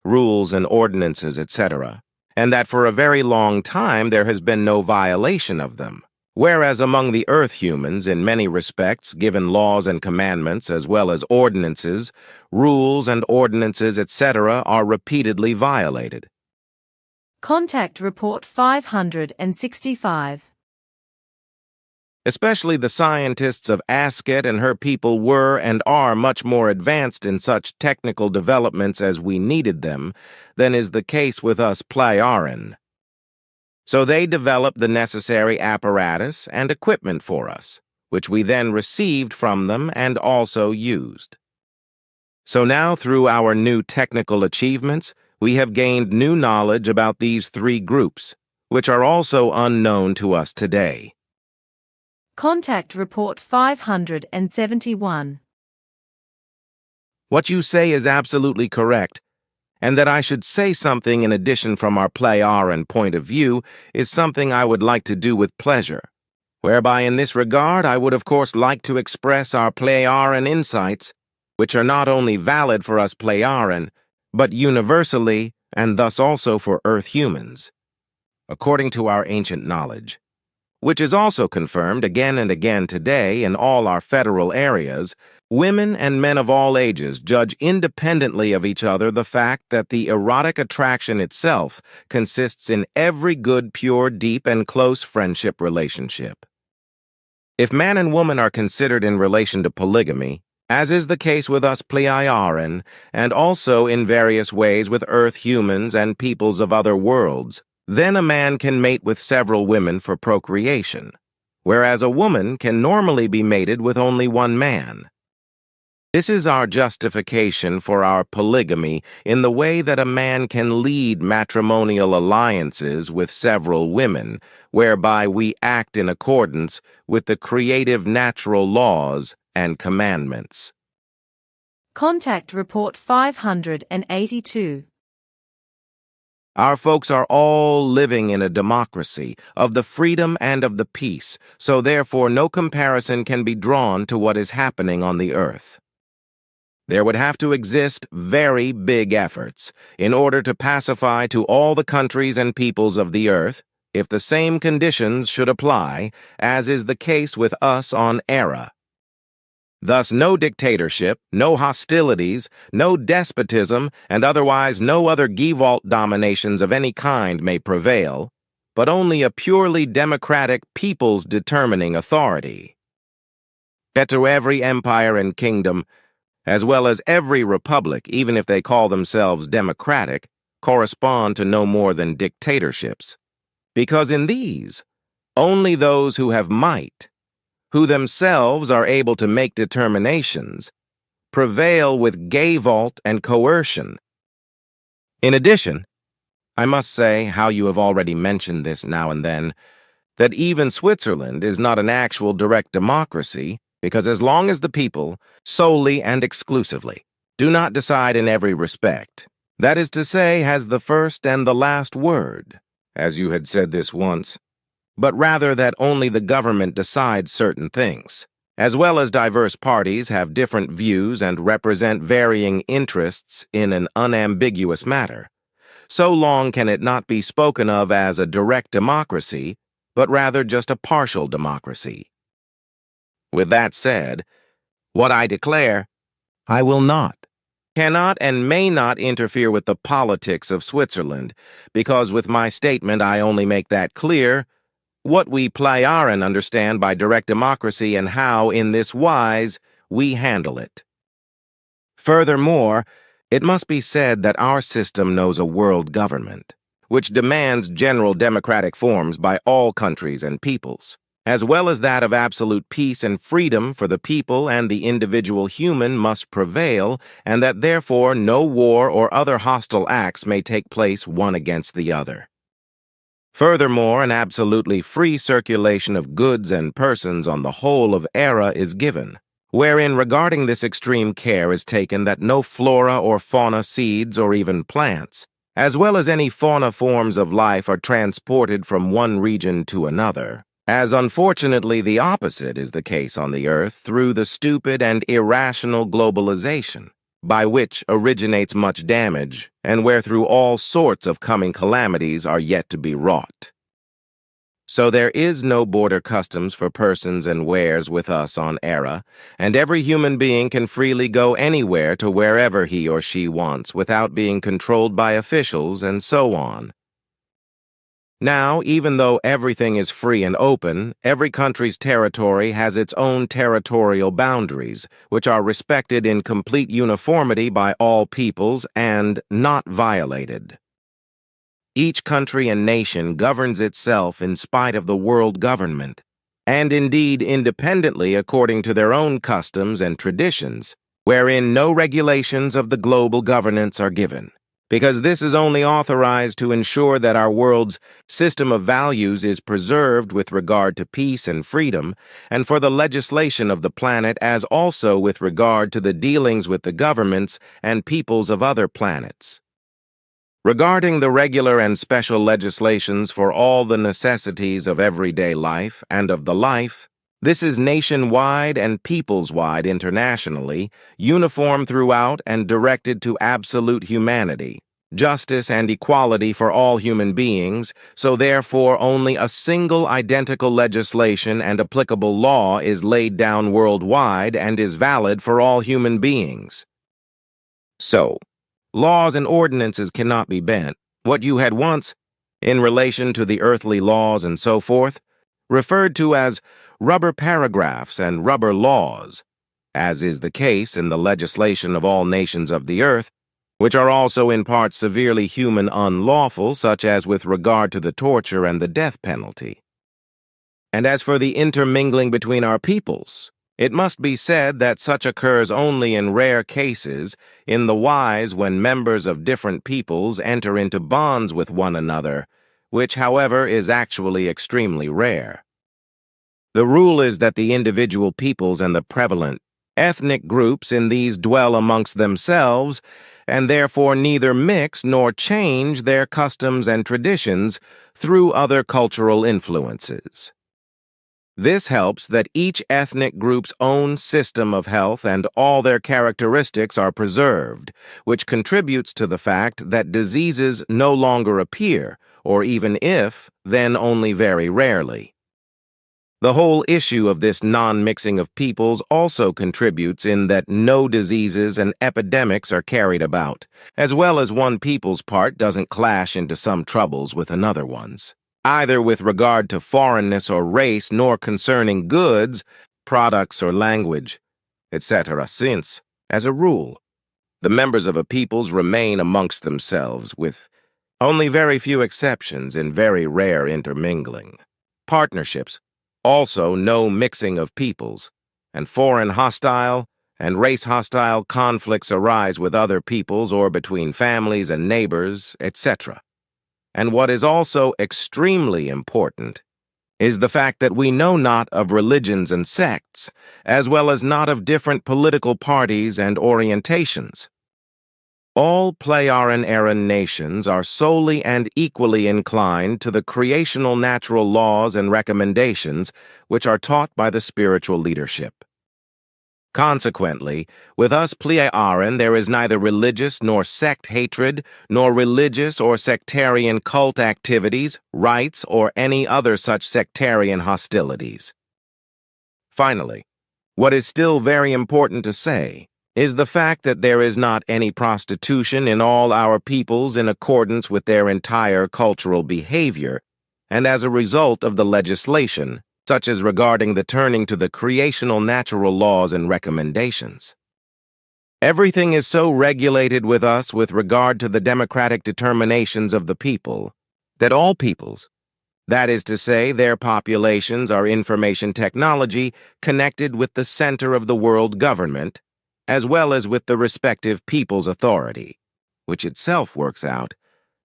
rules and ordinances, etc., and that for a very long time there has been no violation of them, whereas among the Earth humans, in many respects, given laws and commandments as well as ordinances, rules and ordinances, etc., are repeatedly violated. Contact Report 565. Especially the scientists of Asket and her people were and are much more advanced in such technical developments as we needed them than is the case with us Plejaren. So they developed the necessary apparatus and equipment for us, which we then received from them and also used. So now, through our new technical achievements, we have gained new knowledge about these three groups, which are also unknown to us today. Contact Report 571. What you say is absolutely correct, and that I should say something in addition from our Plejaren point of view is something I would like to do with pleasure, whereby in this regard I would of course like to express our Plejaren insights, which are not only valid for us Plejaren, but universally, and thus also for Earth humans, according to our ancient knowledge, which is also confirmed again and again today in all our federal areas. Women and men of all ages judge independently of each other the fact that the erotic attraction itself consists in every good, pure, deep, and close friendship relationship. If man and woman are considered in relation to polygamy, as is the case with us Plejaren, and also in various ways with Earth humans and peoples of other worlds, then a man can mate with several women for procreation, whereas a woman can normally be mated with only one man. This is our justification for our polygamy in the way that a man can lead matrimonial alliances with several women, whereby we act in accordance with the creative natural laws and commandments. Contact Report 582. Our folks are all living in a democracy of the freedom and of the peace, so therefore no comparison can be drawn to what is happening on the earth. There would have to exist very big efforts in order to pacify to all the countries and peoples of the earth if the same conditions should apply as is the case with us on Era. Thus no dictatorship, no hostilities, no despotism, and otherwise no other Gewalt dominations of any kind may prevail, but only a purely democratic people's determining authority. Yet to every empire and kingdom, as well as every republic, even if they call themselves democratic, correspond to no more than dictatorships. Because in these, only those who have might, who themselves are able to make determinations, prevail with Gewalt and coercion. In addition, I must say, how you have already mentioned this now and then, that even Switzerland is not an actual direct democracy, because as long as the people, solely and exclusively, do not decide in every respect, that is to say, has the first and the last word, as you had said this once, but rather that only the government decides certain things, as well as diverse parties have different views and represent varying interests in an unambiguous matter, so long can it not be spoken of as a direct democracy, but rather just a partial democracy. With that said, what I declare, I will not, cannot, and may not interfere with the politics of Switzerland, because with my statement I only make that clear, what we Plejaren understand by direct democracy and how, in this wise, we handle it. Furthermore, it must be said that our system knows a world government, which demands general democratic forms by all countries and peoples, as well as that of absolute peace and freedom for the people and the individual human must prevail, and that therefore no war or other hostile acts may take place one against the other. Furthermore, an absolutely free circulation of goods and persons on the whole of Era is given, wherein regarding this extreme care is taken that no flora or fauna seeds or even plants, as well as any fauna forms of life are transported from one region to another, as unfortunately the opposite is the case on the earth through the stupid and irrational globalization, by which originates much damage, and wherethrough all sorts of coming calamities are yet to be wrought. So there is no border customs for persons and wares with us on Era, and every human being can freely go anywhere to wherever he or she wants without being controlled by officials and so on. Now, even though everything is free and open, every country's territory has its own territorial boundaries, which are respected in complete uniformity by all peoples and not violated. Each country and nation governs itself in spite of the world government, and indeed independently according to their own customs and traditions, wherein no regulations of the global governance are given, because this is only authorized to ensure that our world's system of values is preserved with regard to peace and freedom, and for the legislation of the planet as also with regard to the dealings with the governments and peoples of other planets. Regarding the regular and special legislations for all the necessities of everyday life and of the life, this is nationwide and peoples-wide internationally, uniform throughout and directed to absolute humanity, justice and equality for all human beings, so therefore only a single identical legislation and applicable law is laid down worldwide and is valid for all human beings. So, laws and ordinances cannot be bent. What you had once, in relation to the earthly laws and so forth, referred to as rubber paragraphs and rubber laws, as is the case in the legislation of all nations of the earth, which are also in part severely human unlawful, such as with regard to the torture and the death penalty. And as for the intermingling between our peoples, it must be said that such occurs only in rare cases, in the wise when members of different peoples enter into bonds with one another, which, however, is actually extremely rare. The rule is that the individual peoples and the prevalent ethnic groups in these dwell amongst themselves, and therefore neither mix nor change their customs and traditions through other cultural influences. This helps that each ethnic group's own system of health and all their characteristics are preserved, which contributes to the fact that diseases no longer appear, or even if, then only very rarely. The whole issue of this non-mixing of peoples also contributes in that no diseases and epidemics are carried about, as well as one people's part doesn't clash into some troubles with another one's, either with regard to foreignness or race, nor concerning goods, products or language, etc., since, as a rule, the members of a peoples remain amongst themselves, with only very few exceptions in very rare intermingling. Partnerships, also no mixing of peoples, and foreign hostile and race hostile conflicts arise with other peoples or between families and neighbors, etc. And what is also extremely important is the fact that we know not of religions and sects, as well as not of different political parties and orientations. All Plejaren-era nations are solely and equally inclined to the creational natural laws and recommendations which are taught by the spiritual leadership. Consequently, with us Plejaren there is neither religious nor sect hatred, nor religious or sectarian cult activities, rites, or any other such sectarian hostilities. Finally, what is still very important to say is the fact that there is not any prostitution in all our peoples in accordance with their entire cultural behavior, and as a result of the legislation, such as regarding the turning to the creational natural laws and recommendations. Everything is so regulated with us with regard to the democratic determinations of the people, that all peoples, that is to say, their populations are information technology connected with the center of the world government, as well as with the respective people's authority, which itself works out,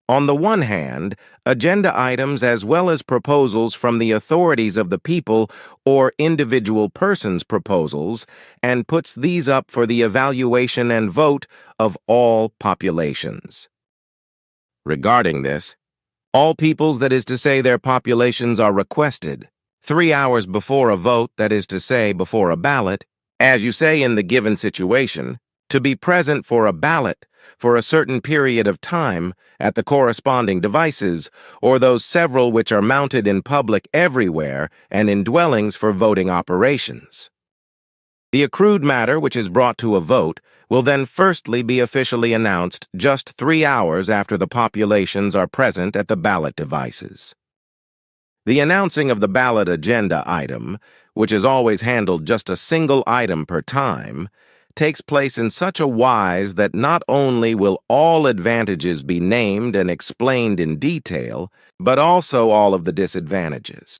on the one hand, agenda items as well as proposals from the authorities of the people or individual persons' proposals, and puts these up for the evaluation and vote of all populations. Regarding this, all peoples, that is to say, their populations are requested, 3 hours before a vote, that is to say, before a ballot, as you say in the given situation, to be present for a ballot for a certain period of time at the corresponding devices, or those several which are mounted in public everywhere and in dwellings for voting operations. The accrued matter which is brought to a vote will then firstly be officially announced just 3 hours after the populations are present at the ballot devices. The announcing of the ballot agenda item, which is always handled just a single item per time, takes place in such a wise that not only will all advantages be named and explained in detail, but also all of the disadvantages.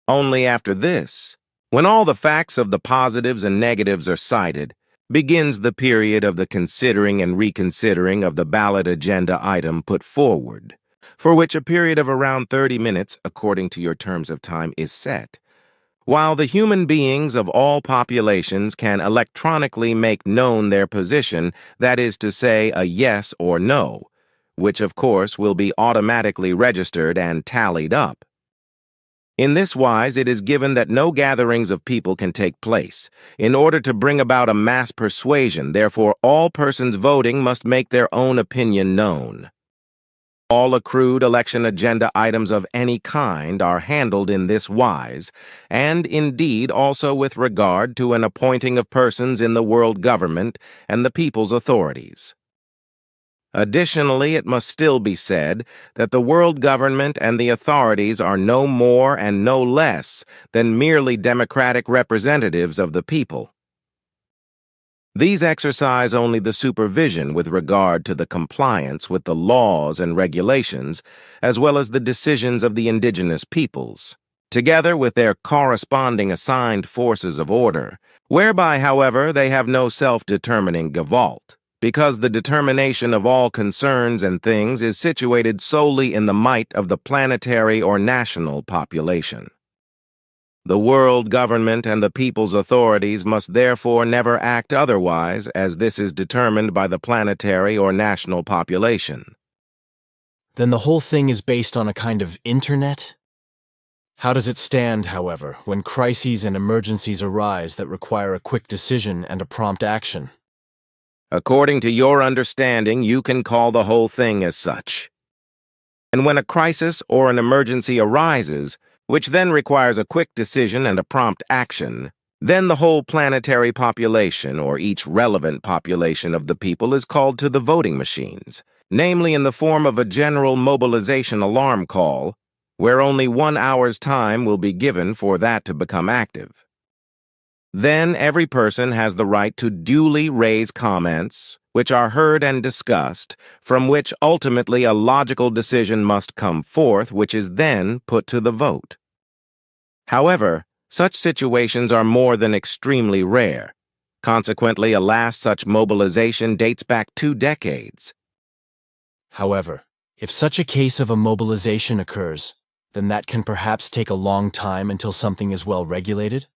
Only after this, when all the facts of the positives and negatives are cited, begins the period of the considering and reconsidering of the ballot agenda item put forward, for which a period of around 30 minutes, according to your terms of time, is set, while the human beings of all populations can electronically make known their position, that is to say, a yes or no, which of course will be automatically registered and tallied up. In this wise, it is given that no gatherings of people can take place. In order to bring about a mass persuasion, therefore, all persons voting must make their own opinion known. All accrued election agenda items of any kind are handled in this wise, and indeed also with regard to an appointing of persons in the world government and the people's authorities. Additionally, it must still be said that the world government and the authorities are no more and no less than merely democratic representatives of the people. These exercise only the supervision with regard to the compliance with the laws and regulations, as well as the decisions of the indigenous peoples, together with their corresponding assigned forces of order, whereby, however, they have no self-determining gevalt, because the determination of all concerns and things is situated solely in the might of the planetary or national population. The world government and the people's authorities must therefore never act otherwise, as this is determined by the planetary or national population. Then the whole thing is based on a kind of internet? How does it stand, however, when crises and emergencies arise that require a quick decision and a prompt action? According to your understanding, you can call the whole thing as such. And when a crisis or an emergency arises, which then requires a quick decision and a prompt action, then the whole planetary population or each relevant population of the people is called to the voting machines, namely in the form of a general mobilization alarm call, where only 1 hour's time will be given for that to become active. Then every person has the right to duly raise comments, which are heard and discussed, from which ultimately a logical decision must come forth, which is then put to the vote. However, such situations are more than extremely rare. Consequently, a last such mobilization dates back 2 decades. However, if such a case of a mobilization occurs, then that can perhaps take a long time until something is well regulated?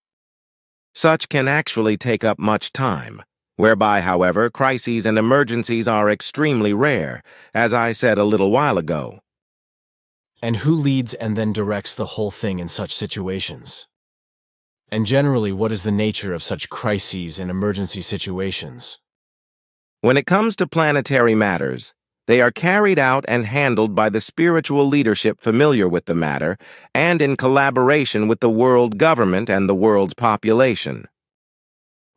Such can actually take up much time, whereby, however, crises and emergencies are extremely rare, as I said a little while ago. And who leads and then directs the whole thing in such situations? And generally, what is the nature of such crises and emergency situations? When it comes to planetary matters, they are carried out and handled by the spiritual leadership familiar with the matter and in collaboration with the world government and the world's population.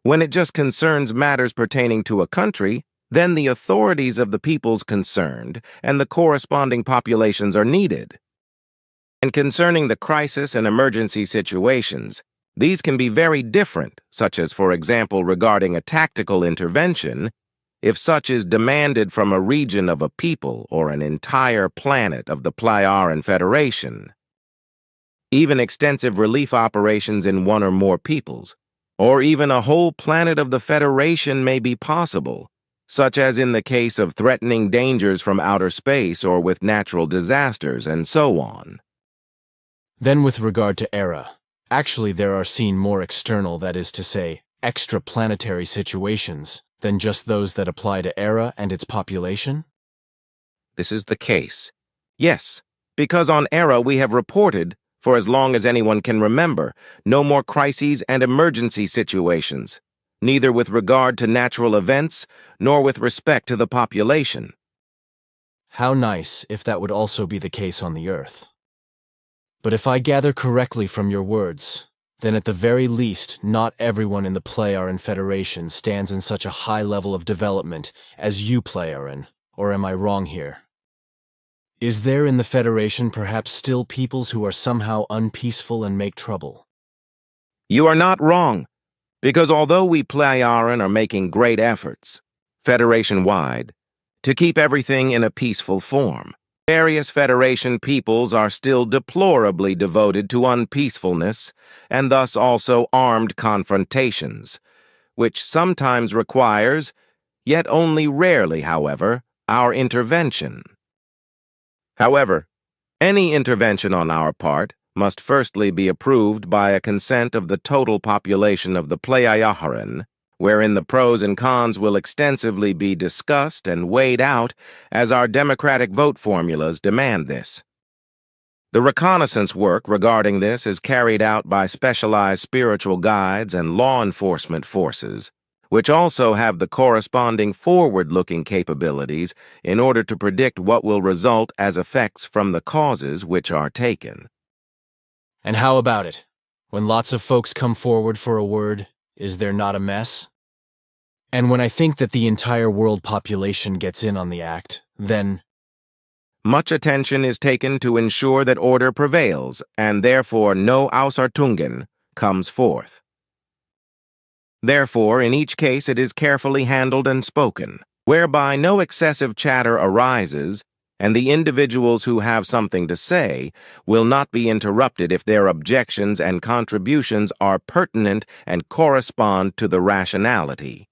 When it just concerns matters pertaining to a country, then the authorities of the peoples concerned and the corresponding populations are needed. And concerning the crisis and emergency situations, these can be very different, such as, for example, regarding a tactical intervention, if such is demanded from a region of a people or an entire planet of the Plejaren Federation. Even extensive relief operations in one or more peoples, or even a whole planet of the Federation may be possible, such as in the case of threatening dangers from outer space or with natural disasters and so on. Then with regard to era, actually there are seen more external, that is to say, extraplanetary situations than just those that apply to era and its population? This is the case. Yes, because on era we have reported, for as long as anyone can remember, no more crises and emergency situations, neither with regard to natural events nor with respect to the population. How nice if that would also be the case on the Earth. But if I gather correctly from your words, then at the very least, not everyone in the Plejaren Federation stands in such a high level of development as you, Plejaren, or am I wrong here? Is there in the Federation perhaps still peoples who are somehow unpeaceful and make trouble? You are not wrong, because although we Plejaren are making great efforts, Federation-wide, to keep everything in a peaceful form, various Federation peoples are still deplorably devoted to unpeacefulness and thus also armed confrontations, which sometimes requires, yet only rarely, however, our intervention. However, any intervention on our part must firstly be approved by a consent of the total population of the Plejaren, wherein the pros and cons will extensively be discussed and weighed out as our democratic vote formulas demand this. The reconnaissance work regarding this is carried out by specialized spiritual guides and law enforcement forces, which also have the corresponding forward-looking capabilities in order to predict what will result as effects from the causes which are taken. And how about it? When lots of folks come forward for a word, is there not a mess? And when I think that the entire world population gets in on the act, then much attention is taken to ensure that order prevails, and therefore no Ausartungen comes forth. Therefore, in each case it is carefully handled and spoken, whereby no excessive chatter arises, and the individuals who have something to say will not be interrupted if their objections and contributions are pertinent and correspond to the rationality.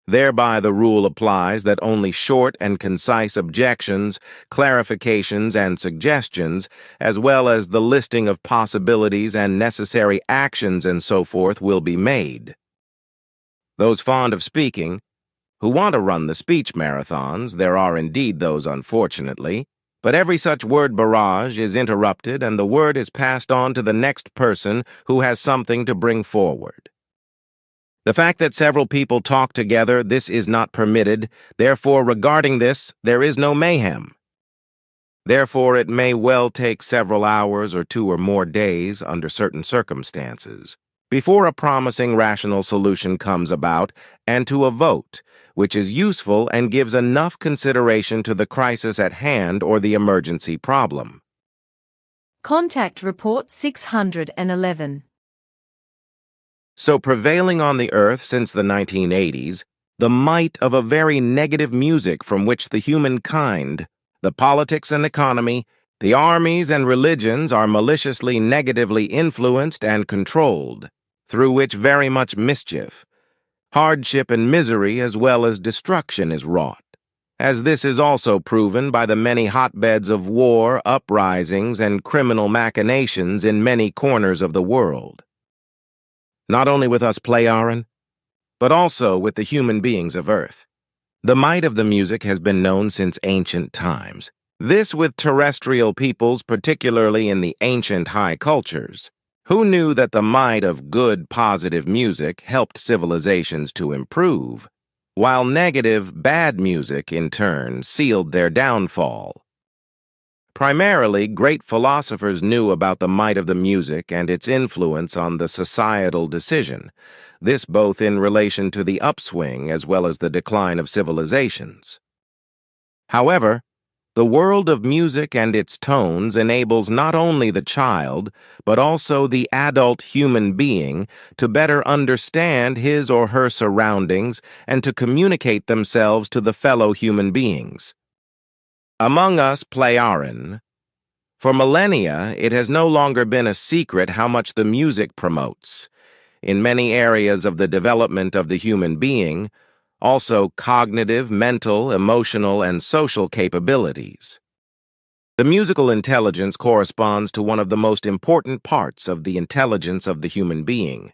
Thereby the rule applies that only short and concise objections, clarifications, and suggestions, as well as the listing of possibilities and necessary actions and so forth, will be made. Those fond of speaking, who want to run the speech marathons, there are indeed those, unfortunately, but every such word barrage is interrupted and the word is passed on to the next person who has something to bring forward. The fact that several people talk together, this is not permitted, therefore regarding this, there is no mayhem. Therefore it may well take several hours or 2 or more days, under certain circumstances, before a promising rational solution comes about, and to a vote, which is useful and gives enough consideration to the crisis at hand or the emergency problem. Contact Report 611. So prevailing on the earth since the 1980s, the might of a very negative music from which the humankind, the politics and economy, the armies and religions are maliciously negatively influenced and controlled, through which very much mischief, hardship and misery as well as destruction is wrought, as this is also proven by the many hotbeds of war, uprisings, and criminal machinations in many corners of the world. Not only with us Plejaren, but also with the human beings of Earth. The might of the music has been known since ancient times. This with terrestrial peoples, particularly in the ancient high cultures, who knew that the might of good, positive music helped civilizations to improve, while negative, bad music, in turn, sealed their downfall. Primarily, great philosophers knew about the might of the music and its influence on the societal decision, this both in relation to the upswing as well as the decline of civilizations. However, the world of music and its tones enables not only the child, but also the adult human being to better understand his or her surroundings and to communicate themselves to the fellow human beings. Among us Plejaren, for millennia it has no longer been a secret how much the music promotes, in many areas of the development of the human being, also cognitive, mental, emotional, and social capabilities. The musical intelligence corresponds to one of the most important parts of the intelligence of the human being.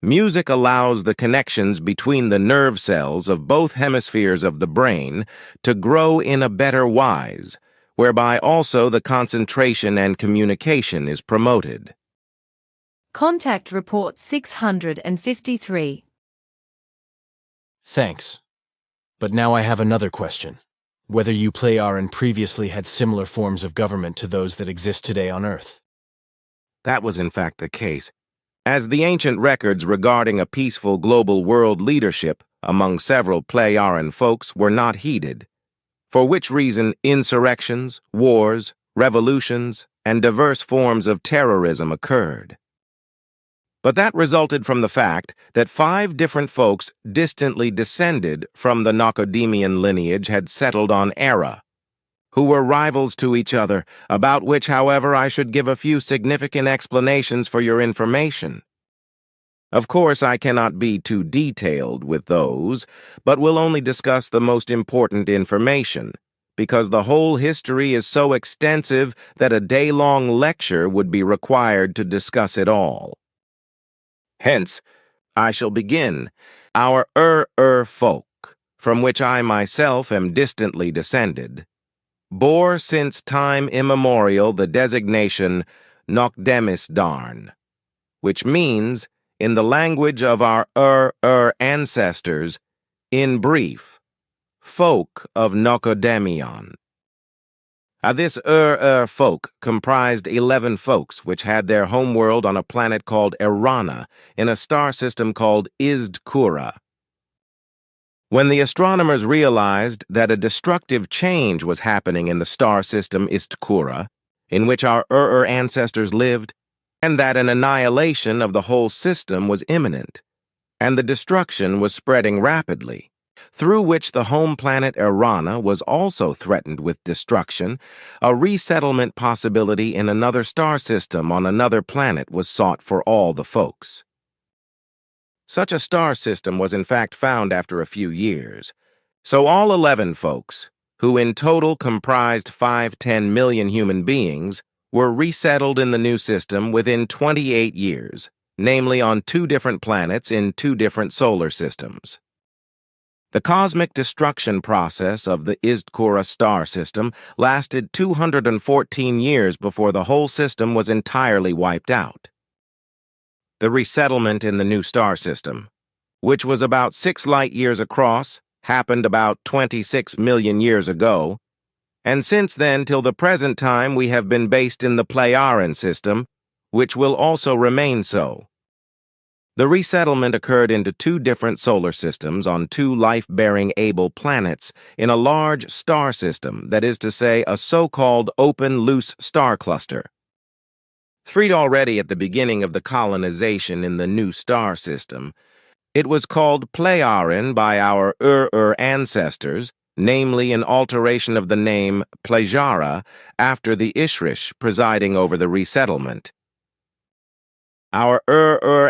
Music allows the connections between the nerve cells of both hemispheres of the brain to grow in a better wise, whereby also the concentration and communication is promoted. Contact Report 653. thanks. But now I have another question. Whether you Plejaren previously had similar forms of government to those that exist today on Earth? That was in fact the case, as the ancient records regarding a peaceful global world leadership among several Plejaren folks were not heeded, for which reason insurrections, wars, revolutions, and diverse forms of terrorism occurred. But that resulted from the fact that 5 different folks distantly descended from the Nocodemian lineage had settled on Era, who were rivals to each other, about which, however, I should give a few significant explanations for your information. Of course, I cannot be too detailed with those, but will only discuss the most important information, because the whole history is so extensive that a day-long lecture would be required to discuss it all. Hence, I shall begin. Our folk, from which I myself am distantly descended, bore since time immemorial the designation Nokdemisdarn, which means, in the language of our ancestors, in brief, folk of Nokodemion. This folk comprised 11 folks which had their homeworld on a planet called Erana in a star system called Izdkura. When the astronomers realized that a destructive change was happening in the star system Izdkura, in which our ancestors lived, and that an annihilation of the whole system was imminent, and the destruction was spreading rapidly, through which the home planet Erana was also threatened with destruction, a resettlement possibility in another star system on another planet was sought for all the folks. Such a star system was in fact found after a few years, so all 11 folks, who in total comprised 5-10 million human beings, were resettled in the new system within 28 years, namely on 2 different planets in 2 different solar systems. The cosmic destruction process of the Izdkura star system lasted 214 years before the whole system was entirely wiped out. The resettlement in the new star system, which was about 6 light years across, happened about 26 million years ago, and since then till the present time we have been based in the Plejaren system, which will also remain so. The resettlement occurred into 2 different solar systems on 2 life-bearing able planets in a large star system, that is to say, a so-called open loose star cluster. Freed already at the beginning of the colonization in the new star system, it was called Plejaren by our ancestors, namely an alteration of the name Plejara after the Ishrish presiding over the resettlement. Our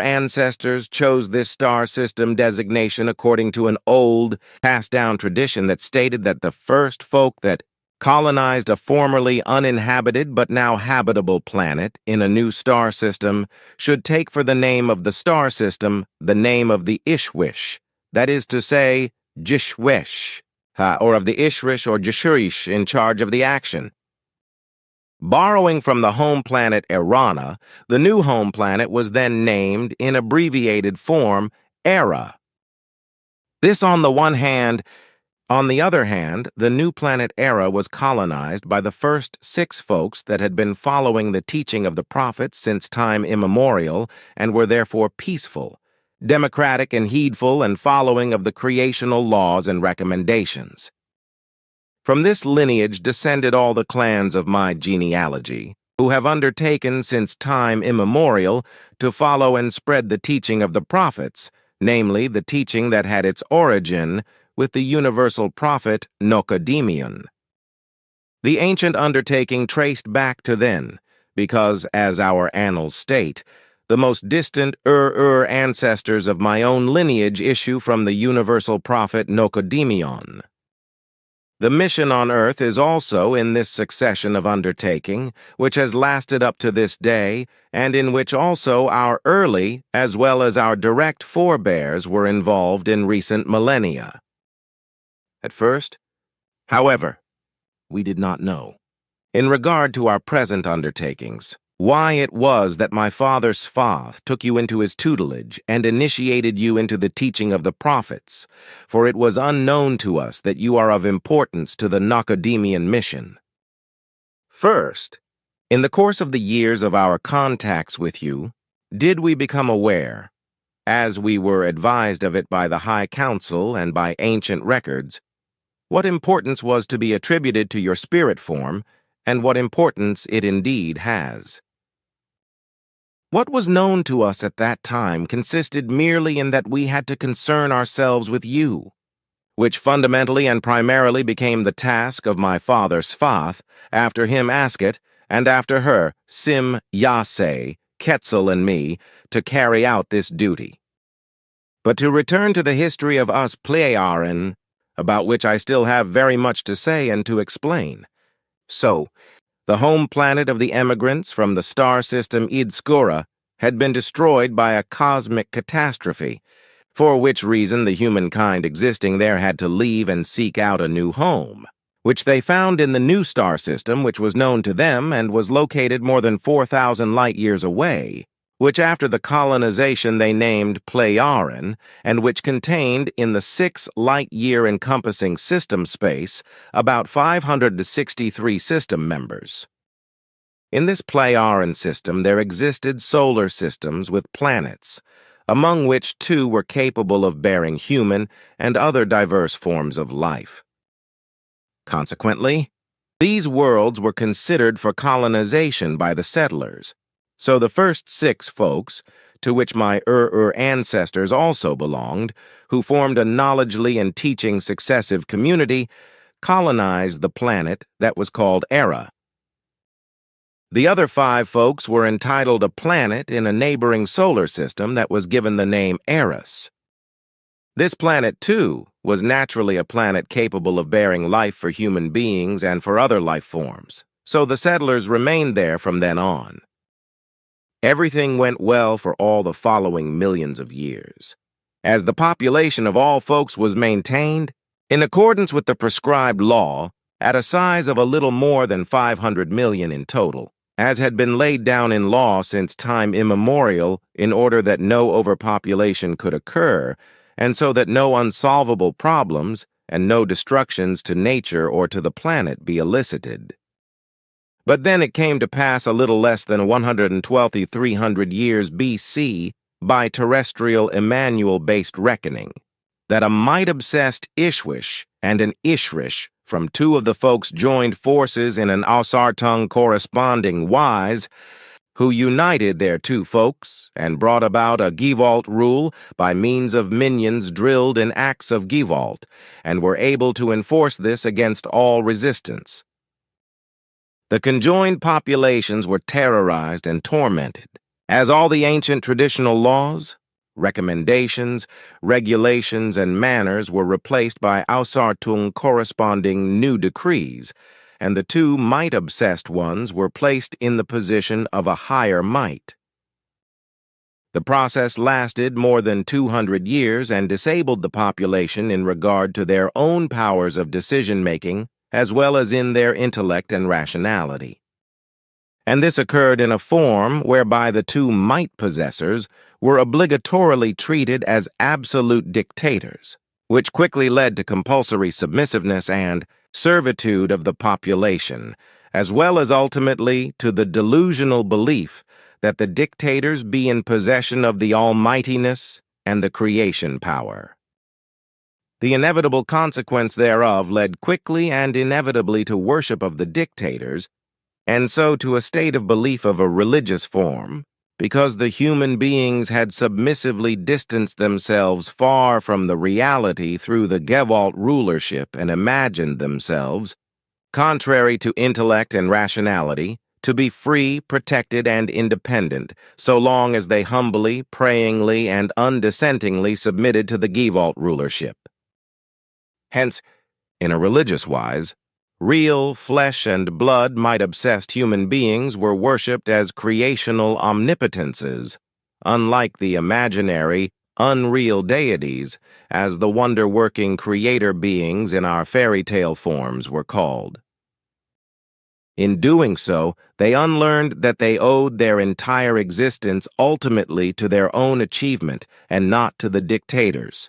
ancestors chose this star system designation according to an old, passed-down tradition that stated that the first folk that colonized a formerly uninhabited but now habitable planet in a new star system should take for the name of the star system the name of the Ishwish, that is to say, Jishwesh, or of the Ishrish or Jishurish in charge of the action. Borrowing from the home planet Erana, the new home planet was then named, in abbreviated form, Era. This on the one hand. On the other hand, the new planet Era was colonized by the first 6 folks that had been following the teaching of the prophets since time immemorial and were therefore peaceful, democratic and heedful and following of the creational laws and recommendations. From this lineage descended all the clans of my genealogy, who have undertaken since time immemorial to follow and spread the teaching of the prophets, namely the teaching that had its origin with the universal prophet Nokodemion. The ancient undertaking traced back to then, because, as our annals state, the most distant ancestors of my own lineage issue from the universal prophet Nokodemion. The mission on earth is also in this succession of undertaking, which has lasted up to this day, and in which also our early, as well as our direct forebears were involved in recent millennia. At first, however, we did not know, in regard to our present undertakings, why it was that my father Sfath took you into his tutelage and initiated you into the teaching of the prophets, for it was unknown to us that you are of importance to the Nokodemian mission. First, in the course of the years of our contacts with you, did we become aware, as we were advised of it by the High Council and by ancient records, what importance was to be attributed to your spirit form, and what importance it indeed has. What was known to us at that time consisted merely in that we had to concern ourselves with you, which fundamentally and primarily became the task of my father Sfath, after him Asket, and after her Sim Yase, Quetzal, and me, to carry out this duty. But to return to the history of us Plejaren, about which I still have very much to say and to explain. So, the home planet of the emigrants from the star system Izdkura had been destroyed by a cosmic catastrophe, for which reason the humankind existing there had to leave and seek out a new home, which they found in the new star system, which was known to them and was located more than 4,000 light-years away, which after the colonization they named Plejaren, and which contained in the 6 light-year encompassing system space about 563 system members. In this Plejaren system there existed solar systems with planets, among which 2 were capable of bearing human and other diverse forms of life. Consequently, these worlds were considered for colonization by the settlers, so the first 6 folks, to which my ancestors also belonged, who formed a knowledgely and teaching successive community, colonized the planet that was called Era. The other 5 folks were entitled a planet in a neighboring solar system that was given the name Eris. This planet, too, was naturally a planet capable of bearing life for human beings and for other life forms, so the settlers remained there from then on. Everything went well for all the following millions of years, as the population of all folks was maintained, in accordance with the prescribed law, at a size of a little more than 500 million in total, as had been laid down in law since time immemorial in order that no overpopulation could occur, and so that no unsolvable problems and no destructions to nature or to the planet be elicited. But then it came to pass a little less than 112,300 years B.C. by terrestrial Emmanuel-based reckoning, that a might-obsessed Ishwish and an Ishrish from 2 of the folks joined forces in an Ausartung corresponding wise, who united their 2 folks and brought about a Gevalt rule by means of minions drilled in acts of Gevalt, and were able to enforce this against all resistance. The conjoined populations were terrorized and tormented, as all the ancient traditional laws, recommendations, regulations, and manners were replaced by Ausartung corresponding new decrees, and the 2 might-obsessed ones were placed in the position of a higher might. The process lasted more than 200 years and disabled the population in regard to their own powers of decision-making as well as in their intellect and rationality. And this occurred in a form whereby the 2 might possessors were obligatorily treated as absolute dictators, which quickly led to compulsory submissiveness and servitude of the population, as well as ultimately to the delusional belief that the dictators be in possession of the almightiness and the creation power. The inevitable consequence thereof led quickly and inevitably to worship of the dictators, and so to a state of belief of a religious form, because the human beings had submissively distanced themselves far from the reality through the Gevalt rulership and imagined themselves, contrary to intellect and rationality, to be free, protected, and independent, so long as they humbly, prayingly, and undissentingly submitted to the Gevalt rulership. Hence, in a religious wise, real flesh and blood might-obsessed human beings were worshipped as creational omnipotences, unlike the imaginary, unreal deities, as the wonder-working creator beings in our fairy tale forms were called. In doing so, they unlearned that they owed their entire existence ultimately to their own achievement and not to the dictators.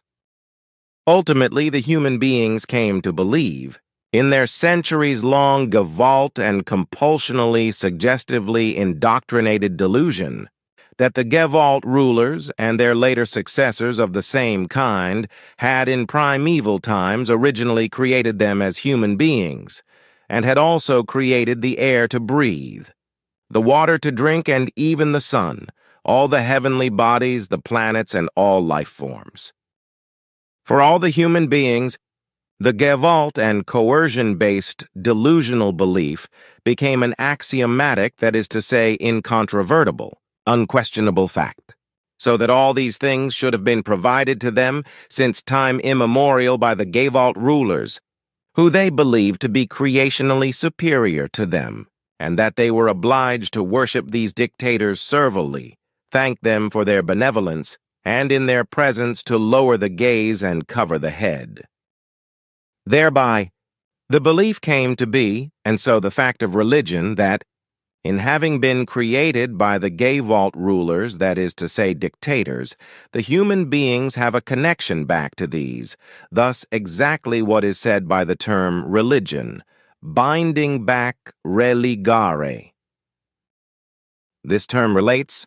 Ultimately, the human beings came to believe, in their centuries-long Gevalt and compulsionally suggestively indoctrinated delusion, that the Gevalt rulers and their later successors of the same kind had in primeval times originally created them as human beings, and had also created the air to breathe, the water to drink, and even the sun, all the heavenly bodies, the planets, and all life forms. For all the human beings, the Gevalt and coercion-based delusional belief became an axiomatic, that is to say, incontrovertible, unquestionable fact, so that all these things should have been provided to them since time immemorial by the Gevalt rulers, who they believed to be creationally superior to them, and that they were obliged to worship these dictators servilely, thank them for their benevolence, and in their presence to lower the gaze and cover the head. Thereby, the belief came to be, and so the fact of religion, that in having been created by the gay vault rulers, that is to say dictators, the human beings have a connection back to these, thus exactly what is said by the term religion, binding back religare. This term relates,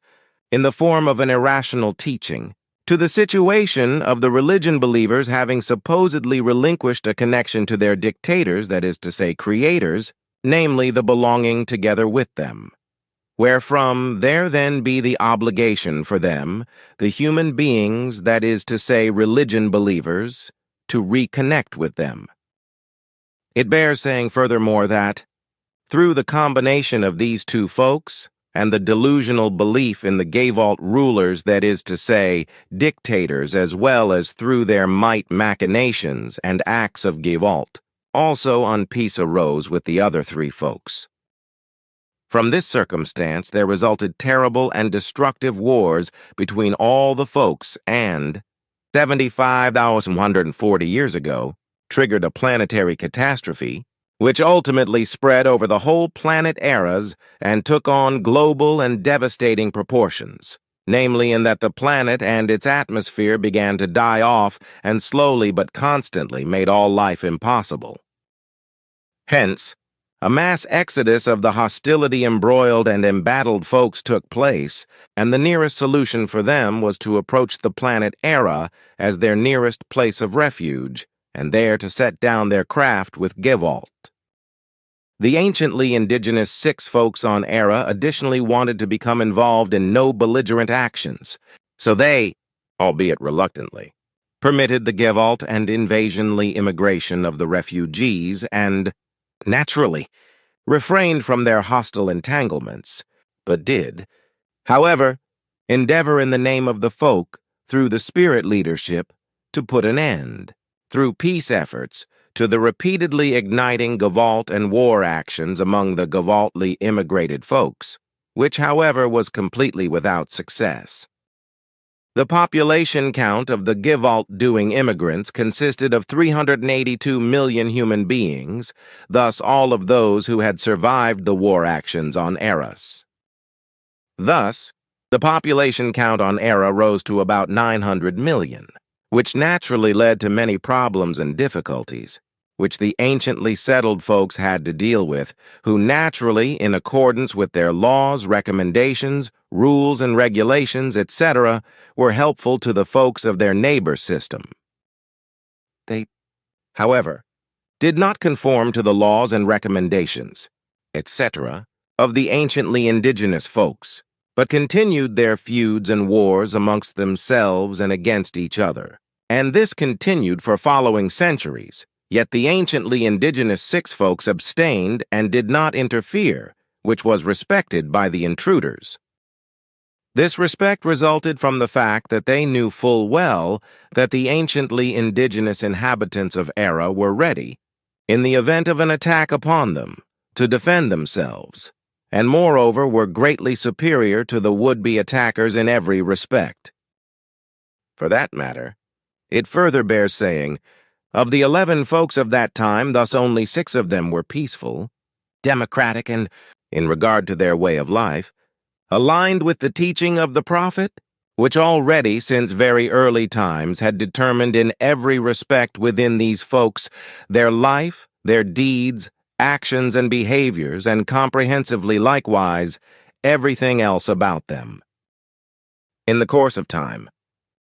in the form of an irrational teaching, to the situation of the religion believers having supposedly relinquished a connection to their dictators, that is to say creators, namely the belonging together with them, wherefrom there then be the obligation for them, the human beings, that is to say religion believers, to reconnect with them. It bears saying furthermore that, through the combination of these two folks, and the delusional belief in the gay vault rulers, that is to say, dictators, as well as through their might machinations and acts of gay vault, also unpeace arose with the other three folks. From this circumstance there resulted terrible and destructive wars between all the folks and, 75,140 years ago, triggered a planetary catastrophe, which ultimately spread over the whole planet eras and took on global and devastating proportions, namely in that the planet and its atmosphere began to die off and slowly but constantly made all life impossible. Hence, a mass exodus of the hostility-embroiled and embattled folks took place, and the nearest solution for them was to approach the planet Era as their nearest place of refuge, and there to set down their craft with Gevalt. The anciently indigenous six folks on Era additionally wanted to become involved in no belligerent actions, so they, albeit reluctantly, permitted the Gevalt and invasionly immigration of the refugees and, naturally, refrained from their hostile entanglements, but did, however, endeavor in the name of the folk, through the spirit leadership, to put an end, through peace efforts, to the repeatedly igniting Gevalt and war actions among the Gevaltly immigrated folks, which, however, was completely without success. The population count of the Gevalt-doing immigrants consisted of 382 million human beings, thus all of those who had survived the war actions on Eros. Thus, the population count on Era rose to about 900 million, which naturally led to many problems and difficulties, which the anciently settled folks had to deal with, who naturally, in accordance with their laws, recommendations, rules and regulations, etc., were helpful to the folks of their neighbor system. They, however, did not conform to the laws and recommendations, etc., of the anciently indigenous folks, but continued their feuds and wars amongst themselves and against each other. And this continued for following centuries, yet the anciently indigenous six folks abstained and did not interfere, which was respected by the intruders. This respect resulted from the fact that they knew full well that the anciently indigenous inhabitants of Era were ready, in the event of an attack upon them, to defend themselves, and moreover were greatly superior to the would-be attackers in every respect. For that matter, it further bears saying, of the 11 folks of that time, thus only 6 of them were peaceful, democratic, and, in regard to their way of life, aligned with the teaching of the prophet, which already since very early times had determined in every respect within these folks their life, their deeds, actions, and behaviors, and comprehensively likewise everything else about them. In the course of time,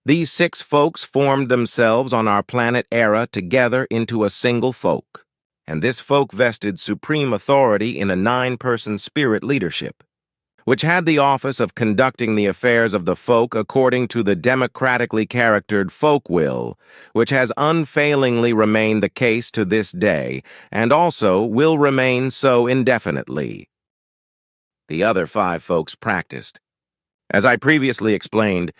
these 6 folks formed themselves on our planet Era together into a single folk, and this folk vested supreme authority in a 9-person spirit leadership, which had the office of conducting the affairs of the folk according to the democratically charactered folk will, which has unfailingly remained the case to this day, and also will remain so indefinitely. The other 5 folks practiced, as I previously explained,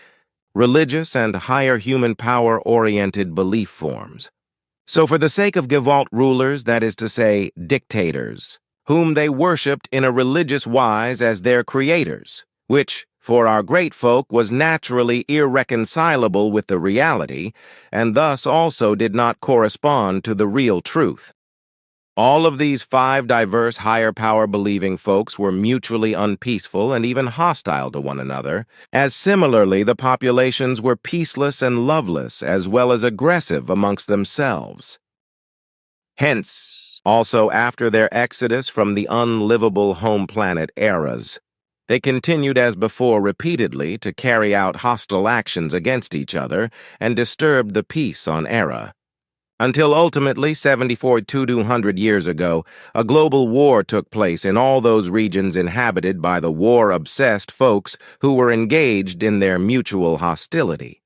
religious and higher human power-oriented belief forms. So for the sake of Gevalt rulers, that is to say, dictators, whom they worshipped in a religious wise as their creators, which, for our great folk was naturally irreconcilable with the reality, and thus also did not correspond to the real truth. All of these 5 diverse higher power believing folks were mutually unpeaceful and even hostile to one another, as similarly the populations were peaceless and loveless as well as aggressive amongst themselves. Hence, also after their exodus from the unlivable home planet eras, they continued as before repeatedly to carry out hostile actions against each other and disturbed the peace on Era. Until ultimately, 74,200 years ago, a global war took place in all those regions inhabited by the war-obsessed folks who were engaged in their mutual hostility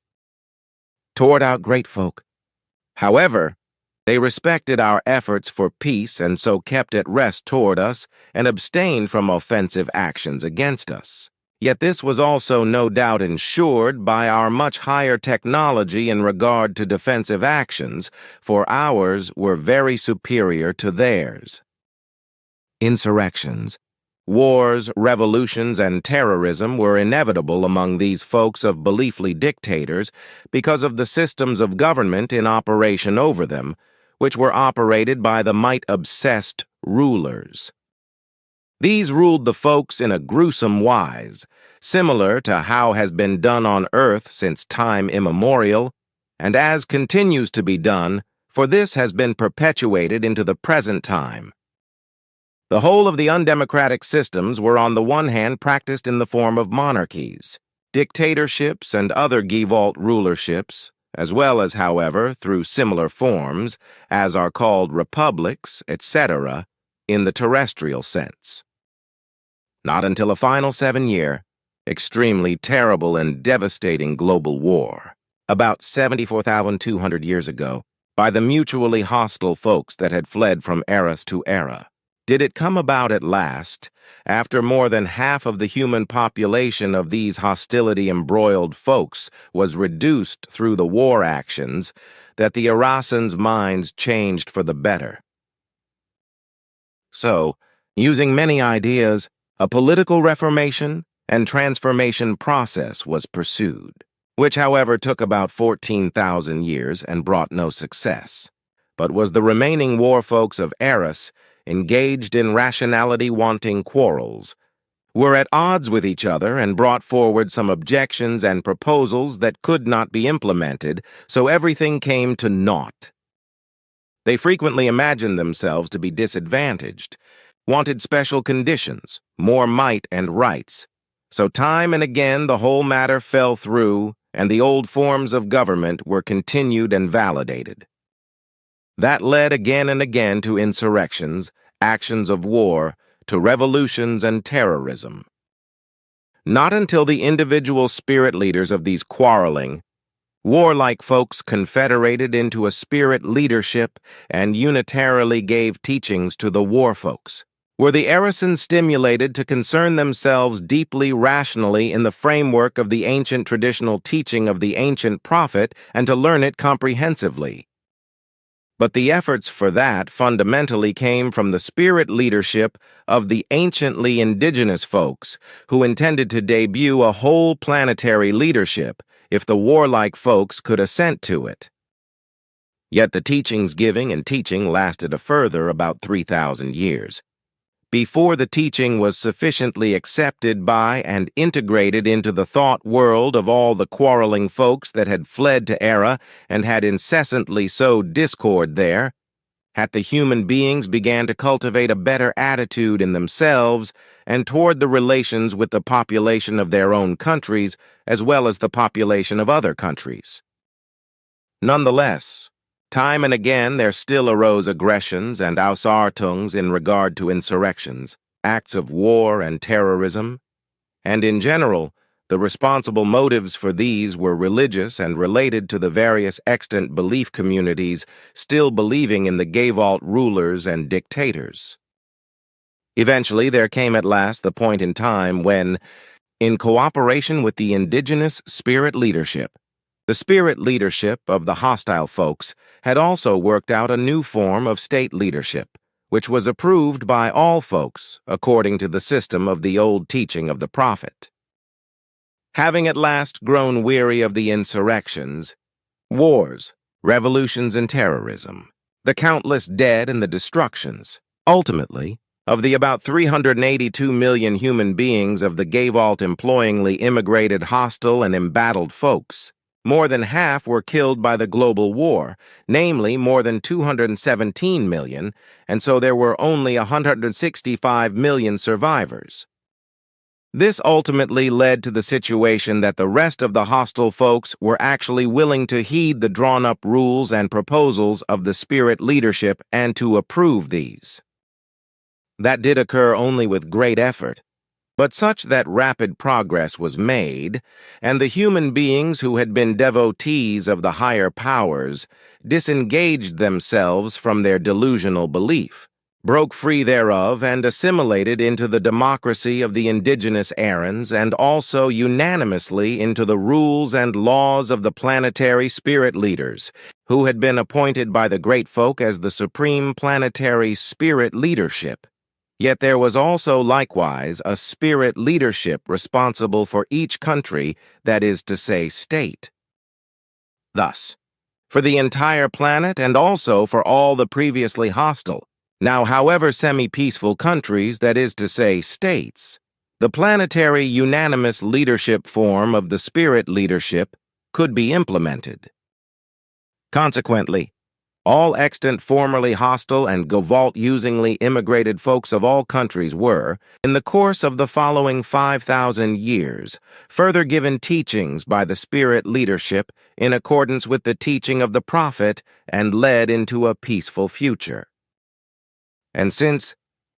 toward our great folk. However, they respected our efforts for peace and so kept at rest toward us and abstained from offensive actions against us. Yet this was also no doubt ensured by our much higher technology in regard to defensive actions, for ours were very superior to theirs. Insurrections, wars, revolutions, and terrorism were inevitable among these folks of beliefly dictators because of the systems of government in operation over them, which were operated by the might-obsessed rulers. These ruled the folks in a gruesome wise, similar to how has been done on earth since time immemorial, and as continues to be done, for this has been perpetuated into the present time. The whole of the undemocratic systems were on the one hand practiced in the form of monarchies, dictatorships, and other Gewalt rulerships, as well as, however, through similar forms, as are called republics, etc., in the terrestrial sense. Not until a final 7-year, extremely terrible and devastating global war, about 74,200 years ago, by the mutually hostile folks that had fled from eras to era, did it come about at last, after more than half of the human population of these hostility-embroiled folks was reduced through the war actions, that the Erasans' minds changed for the better. So, using many ideas, a political reformation and transformation process was pursued, which, however, took about 14,000 years and brought no success, but was the remaining war folks of Eris, engaged in rationality-wanting quarrels, were at odds with each other and brought forward some objections and proposals that could not be implemented, so everything came to naught. They frequently imagined themselves to be disadvantaged, wanted special conditions, more might and rights. So time and again the whole matter fell through, and the old forms of government were continued and validated. That led again and again to insurrections, actions of war, to revolutions and terrorism. Not until the individual spirit leaders of these quarreling, warlike folks confederated into a spirit leadership and unitarily gave teachings to the war folks, were the Erisans stimulated to concern themselves deeply rationally in the framework of the ancient traditional teaching of the ancient prophet and to learn it comprehensively. But the efforts for that fundamentally came from the spirit leadership of the anciently indigenous folks who intended to debut a whole planetary leadership if the warlike folks could assent to it. Yet the teachings giving and teaching lasted a further about 3,000 years, before the teaching was sufficiently accepted by and integrated into the thought world of all the quarreling folks that had fled to Era and had incessantly sowed discord there, that the human beings began to cultivate a better attitude in themselves and toward the relations with the population of their own countries as well as the population of other countries. Nonetheless, time and again there still arose aggressions and Ausartungs in regard to insurrections, acts of war and terrorism, and in general, the responsible motives for these were religious and related to the various extant belief communities still believing in the Gewalt rulers and dictators. Eventually, there came at last the point in time when, in cooperation with the indigenous spirit leadership, the spirit leadership of the hostile folks had also worked out a new form of state leadership, which was approved by all folks according to the system of the old teaching of the prophet. Having at last grown weary of the insurrections, wars, revolutions, and terrorism, the countless dead and the destructions, ultimately, of the about 382 million human beings of the Gavalt-employingly immigrated hostile and embattled folks, more than half were killed by the global war, namely more than 217 million, and so there were only 165 million survivors. This ultimately led to the situation that the rest of the hostile folks were actually willing to heed the drawn-up rules and proposals of the spirit leadership and to approve these. That did occur only with great effort, but such that rapid progress was made, and the human beings who had been devotees of the higher powers disengaged themselves from their delusional belief, broke free thereof, and assimilated into the democracy of the indigenous Arans, and also unanimously into the rules and laws of the planetary spirit leaders, who had been appointed by the great folk as the supreme planetary spirit leadership. Yet there was also likewise a spirit leadership responsible for each country, that is to say, state. Thus, for the entire planet and also for all the previously hostile, now however semi-peaceful countries, that is to say, states, the planetary unanimous leadership form of the spirit leadership could be implemented. Consequently, all extant formerly hostile and Gavalt-usingly immigrated folks of all countries were, in the course of the following 5,000 years, further given teachings by the spirit leadership in accordance with the teaching of the prophet and led into a peaceful future. And since,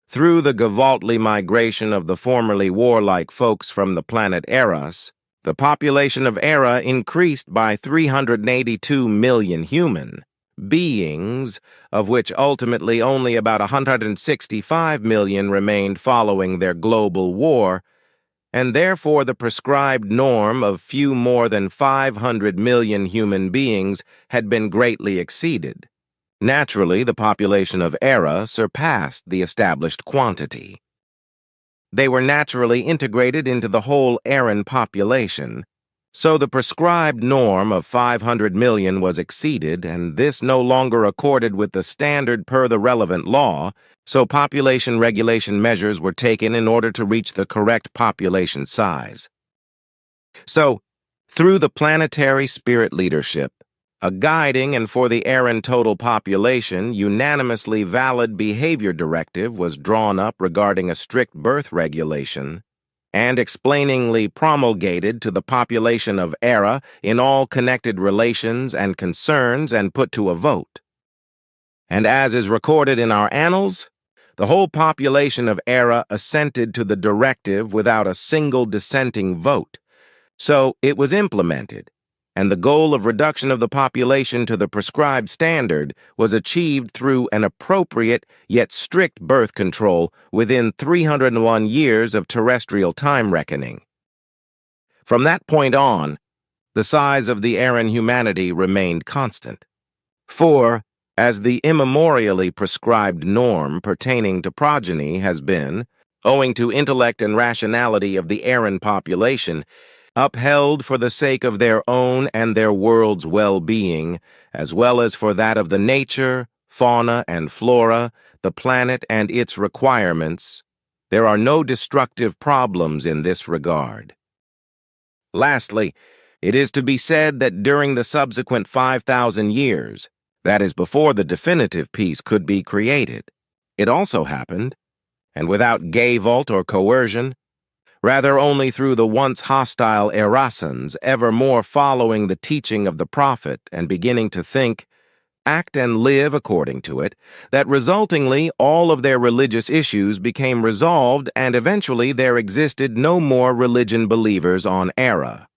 through the Gavaltly migration of the formerly warlike folks from the planet Eros, the population of Era increased by 382 million human beings, of which ultimately only about 165 million remained following their global war, and therefore the prescribed norm of few more than 500 million human beings had been greatly exceeded. Naturally, the population of Era surpassed the established quantity. They were naturally integrated into the whole Aran population, so the prescribed norm of 500 million was exceeded, and this no longer accorded with the standard per the relevant law, so population regulation measures were taken in order to reach the correct population size. So, through the planetary spirit leadership, a guiding and for the Aran total population unanimously valid behavior directive was drawn up regarding a strict birth regulation, and explainingly promulgated to the population of Era in all connected relations and concerns and put to a vote. And as is recorded in our annals, the whole population of Era assented to the directive without a single dissenting vote, so it was implemented, and the goal of reduction of the population to the prescribed standard was achieved through an appropriate yet strict birth control within 301 years of terrestrial time reckoning. From that point on, the size of the Aran humanity remained constant. For, as the immemorially prescribed norm pertaining to progeny has been, owing to intellect and rationality of the Aran population, upheld for the sake of their own and their world's well-being, as well as for that of the nature, fauna, and flora, the planet and its requirements, there are no destructive problems in this regard. Lastly, it is to be said that during the subsequent 5,000 years, that is before the definitive peace could be created, it also happened, and without Gavalt or coercion, rather only through the once hostile Erasans ever more following the teaching of the prophet and beginning to think, act and live according to it, that resultingly all of their religious issues became resolved and eventually there existed no more religion believers on Era.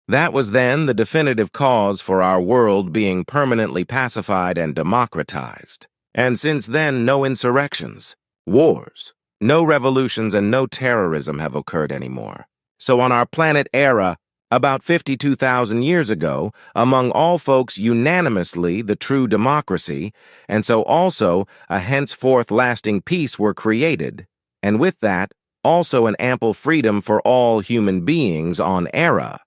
That was then the definitive cause for our world being permanently pacified and democratized, and since then no insurrections, wars, no revolutions and no terrorism have occurred anymore. So on our planet Era, about 52,000 years ago, among all folks unanimously the true democracy, and so also a henceforth lasting peace were created, and with that, also an ample freedom for all human beings on Era.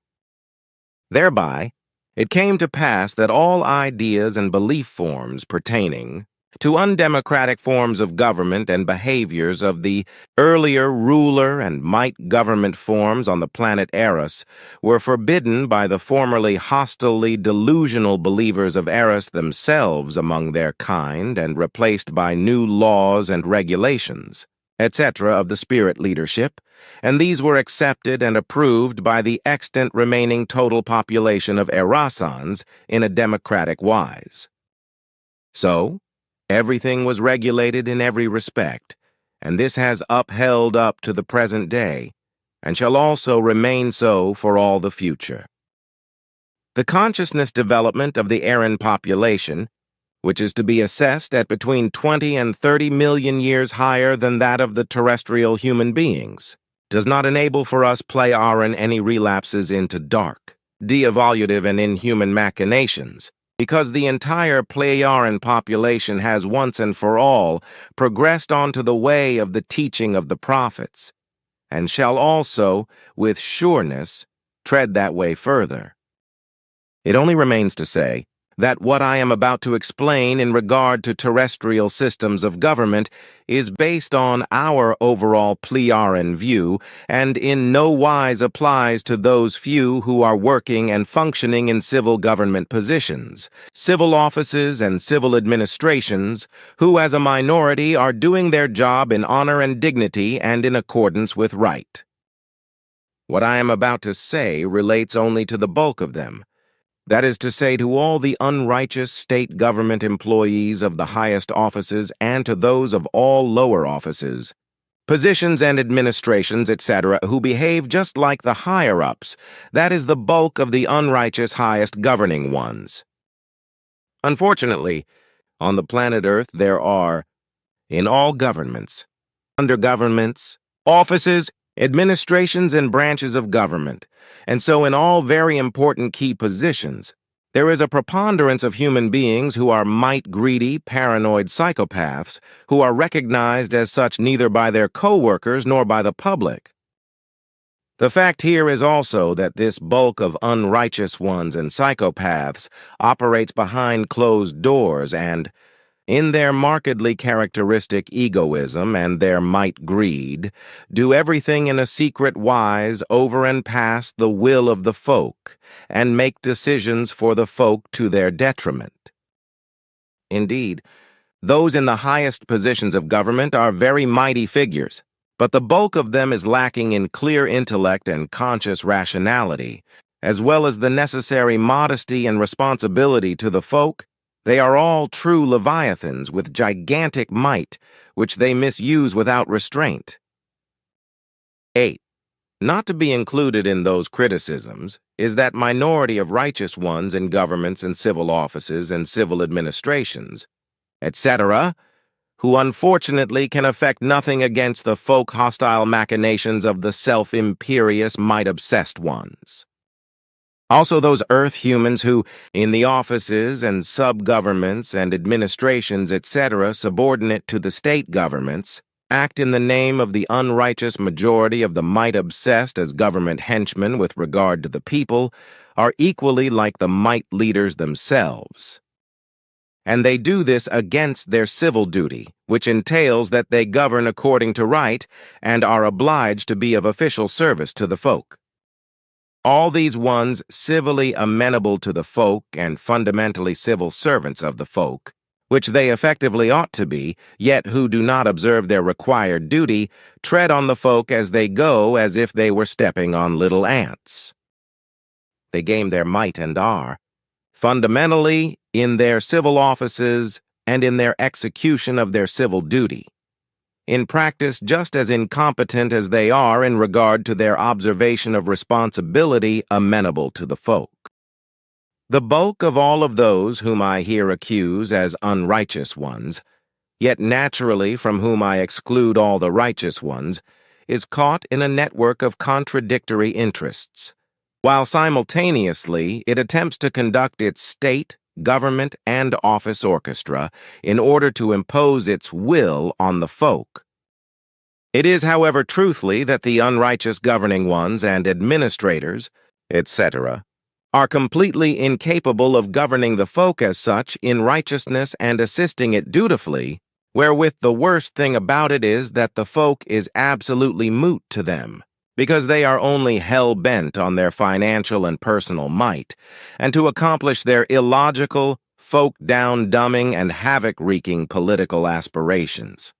Thereby, it came to pass that all ideas and belief forms pertaining to undemocratic forms of government and behaviors of the earlier ruler and might government forms on the planet Eris were forbidden by the formerly hostilely delusional believers of Eris themselves among their kind and replaced by new laws and regulations, etc. of the spirit leadership, and these were accepted and approved by the extant remaining total population of Erasans in a democratic wise. So, everything was regulated in every respect, and this has upheld up to the present day, and shall also remain so for all the future. The consciousness development of the Aran population, which is to be assessed at between 20 and 30 million years higher than that of the terrestrial human beings, does not enable for us Plejaren any relapses into dark, de-evolutive and inhuman machinations, because the entire Plejaren population has once and for all progressed onto the way of the teaching of the prophets, and shall also, with sureness, tread that way further. It only remains to say that what I am about to explain in regard to terrestrial systems of government is based on our overall Plejaren view and in no wise applies to those few who are working and functioning in civil government positions, civil offices and civil administrations, who as a minority are doing their job in honor and dignity and in accordance with right. What I am about to say relates only to the bulk of them. That is to say, to all the unrighteous state government employees of the highest offices and to those of all lower offices, positions and administrations, etc., who behave just like the higher-ups, that is the bulk of the unrighteous highest governing ones. Unfortunately, on the planet Earth there are, in all governments, undergovernments, offices, administrations, and branches of government, and so in all very important key positions, there is a preponderance of human beings who are might-greedy, paranoid psychopaths who are recognized as such neither by their co-workers nor by the public. The fact here is also that this bulk of unrighteous ones and psychopaths operates behind closed doors and, in their markedly characteristic egoism and their might-greed, do everything in a secret wise over and past the will of the folk, and make decisions for the folk to their detriment. Indeed, those in the highest positions of government are very mighty figures, but the bulk of them is lacking in clear intellect and conscious rationality, as well as the necessary modesty and responsibility to the folk. They are all true leviathans with gigantic might, which they misuse without restraint. 8. Not to be included in those criticisms is that minority of righteous ones in governments and civil offices and civil administrations, etc., who unfortunately can effect nothing against the folk hostile machinations of the self-imperious, might-obsessed ones. Also those Earth humans who, in the offices and sub-governments and administrations, etc., subordinate to the state governments, act in the name of the unrighteous majority of the might-obsessed as government henchmen with regard to the people, are equally like the might leaders themselves. And they do this against their civil duty, which entails that they govern according to right and are obliged to be of official service to the folk. All these ones civilly amenable to the folk and fundamentally civil servants of the folk, which they effectively ought to be, yet who do not observe their required duty, tread on the folk as they go as if they were stepping on little ants. They game their might and are, fundamentally, in their civil offices and in their execution of their civil duty. In practice, just as incompetent as they are in regard to their observation of responsibility amenable to the folk. The bulk of all of those whom I here accuse as unrighteous ones, yet naturally from whom I exclude all the righteous ones, is caught in a network of contradictory interests, while simultaneously it attempts to conduct its state, government, and office orchestra in order to impose its will on the folk. It is, however, truthfully that the unrighteous governing ones and administrators, etc., are completely incapable of governing the folk as such in righteousness and assisting it dutifully, wherewith the worst thing about it is that the folk is absolutely moot to them, because they are only hell-bent on their financial and personal might, and to accomplish their illogical, folk-down-dumbing and havoc-wreaking political aspirations.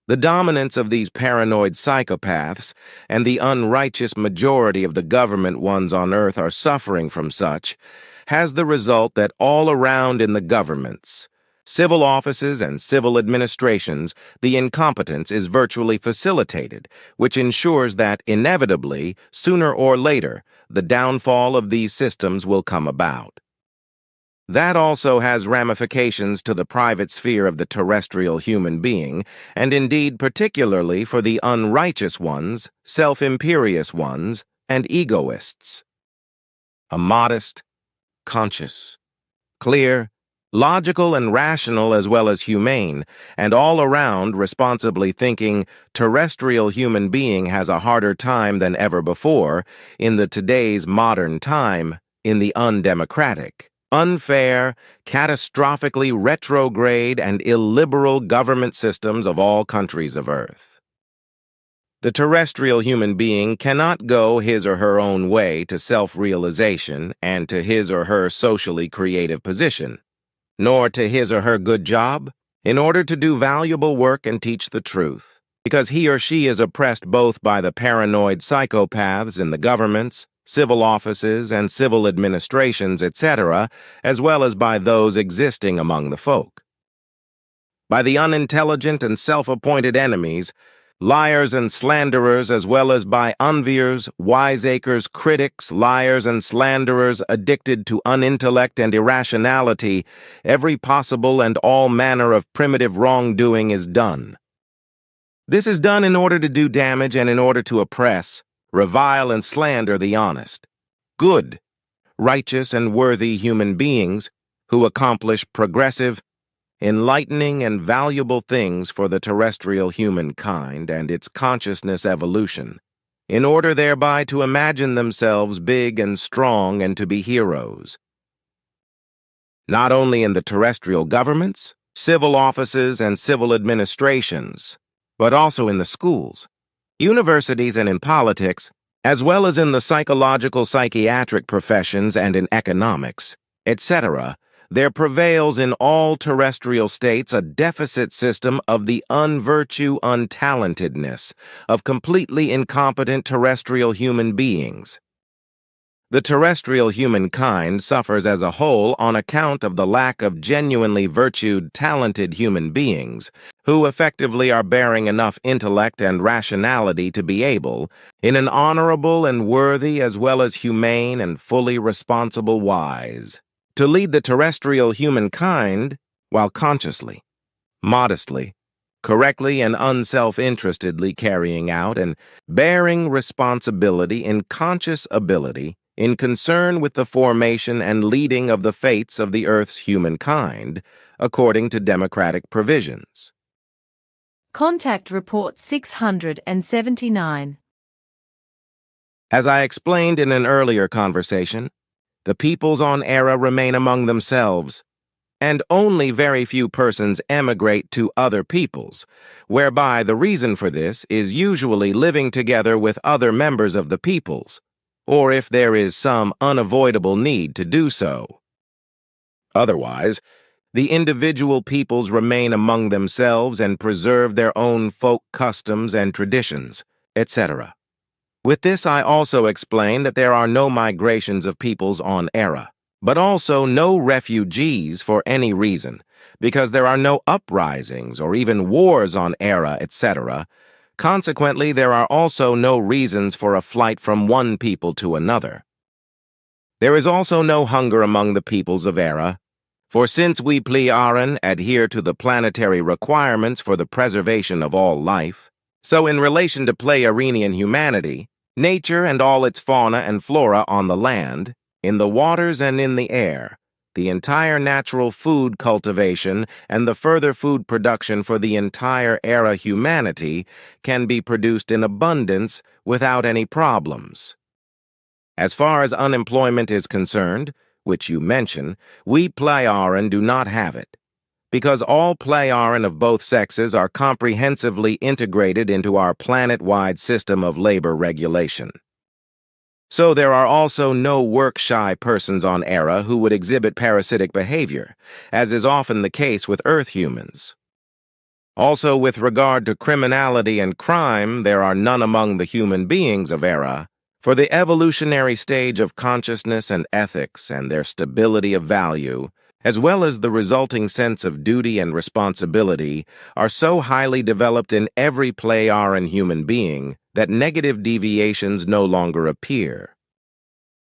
The dominance of these paranoid psychopaths and the unrighteous majority of the government ones on Earth are suffering from such has the result that all around in the governments, civil offices and civil administrations, the incompetence is virtually facilitated, which ensures that, inevitably, sooner or later, the downfall of these systems will come about. That also has ramifications to the private sphere of the terrestrial human being, and indeed particularly for the unrighteous ones, self-imperious ones, and egoists. A modest, conscious, clear, logical and rational as well as humane, and all around responsibly thinking terrestrial human being has a harder time than ever before in the today's modern time in the undemocratic, unfair, catastrophically retrograde and illiberal government systems of all countries of Earth. The terrestrial human being cannot go his or her own way to self-realization and to his or her socially creative position, nor to his or her good job, in order to do valuable work and teach the truth, because he or she is oppressed both by the paranoid psychopaths in the governments, civil offices, and civil administrations, etc., as well as by those existing among the folk. By the unintelligent and self-appointed enemies, liars and slanderers, as well as by unviers, wiseacres, critics, liars and slanderers addicted to unintellect and irrationality, every possible and all manner of primitive wrongdoing is done. This is done in order to do damage and in order to oppress, revile and slander the honest, good, righteous and worthy human beings who accomplish progressive, enlightening and valuable things for the terrestrial humankind and its consciousness evolution, in order thereby to imagine themselves big and strong and to be heroes. Not only in the terrestrial governments, civil offices, and civil administrations, but also in the schools, universities, and in politics, as well as in the psychological psychiatric professions and in economics, etc., there prevails in all terrestrial states a deficit system of the unvirtue untalentedness of completely incompetent terrestrial human beings. The terrestrial humankind suffers as a whole on account of the lack of genuinely virtued, talented human beings who effectively are bearing enough intellect and rationality to be able, in an honorable and worthy as well as humane and fully responsible wise, to lead the terrestrial humankind while consciously, modestly, correctly and unself-interestedly carrying out and bearing responsibility in conscious ability in concern with the formation and leading of the fates of the Earth's humankind, according to democratic provisions. Contact Report 679. As I explained in an earlier conversation, the peoples on Era remain among themselves, and only very few persons emigrate to other peoples, whereby the reason for this is usually living together with other members of the peoples, or if there is some unavoidable need to do so. Otherwise, the individual peoples remain among themselves and preserve their own folk customs and traditions, etc. With this I also explain that there are no migrations of peoples on Era, but also no refugees for any reason, because there are no uprisings or even wars on Era, etc. Consequently, there are also no reasons for a flight from one people to another. There is also no hunger among the peoples of Era, for since we Plejaren adhere to the planetary requirements for the preservation of all life, so in relation to Plejarenian humanity, nature and all its fauna and flora on the land, in the waters and in the air, the entire natural food cultivation and the further food production for the entire era humanity can be produced in abundance without any problems. As far as unemployment is concerned, which you mention, we Plejaren do not have it, because all Plejaren of both sexes are comprehensively integrated into our planet-wide system of labor regulation. So there are also no work-shy persons on Era who would exhibit parasitic behavior, as is often the case with Earth humans. Also, with regard to criminality and crime, there are none among the human beings of Era, for the evolutionary stage of consciousness and ethics and their stability of value, as well as the resulting sense of duty and responsibility, are so highly developed in every Plejaren human being that negative deviations no longer appear.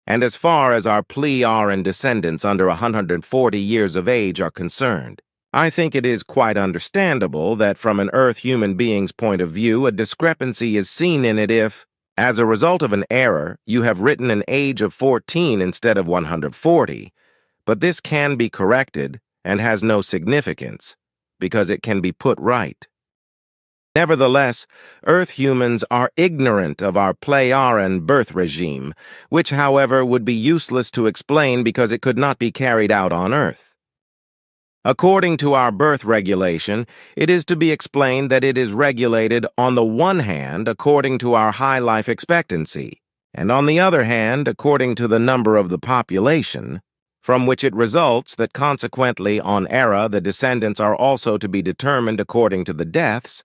And as far as our Plejaren descendants under 140 years of age are concerned, I think it is quite understandable that from an Earth human being's point of view a discrepancy is seen in it if, as a result of an error, you have written an age of 14 instead of 140, but this can be corrected and has no significance, because it can be put right. Nevertheless, Earth humans are ignorant of our Plejaren birth regime, which, however, would be useless to explain because it could not be carried out on Earth. According to our birth regulation, it is to be explained that it is regulated on the one hand according to our high life expectancy, and on the other hand according to the number of the population, from which it results that consequently on Era the descendants are also to be determined according to the deaths,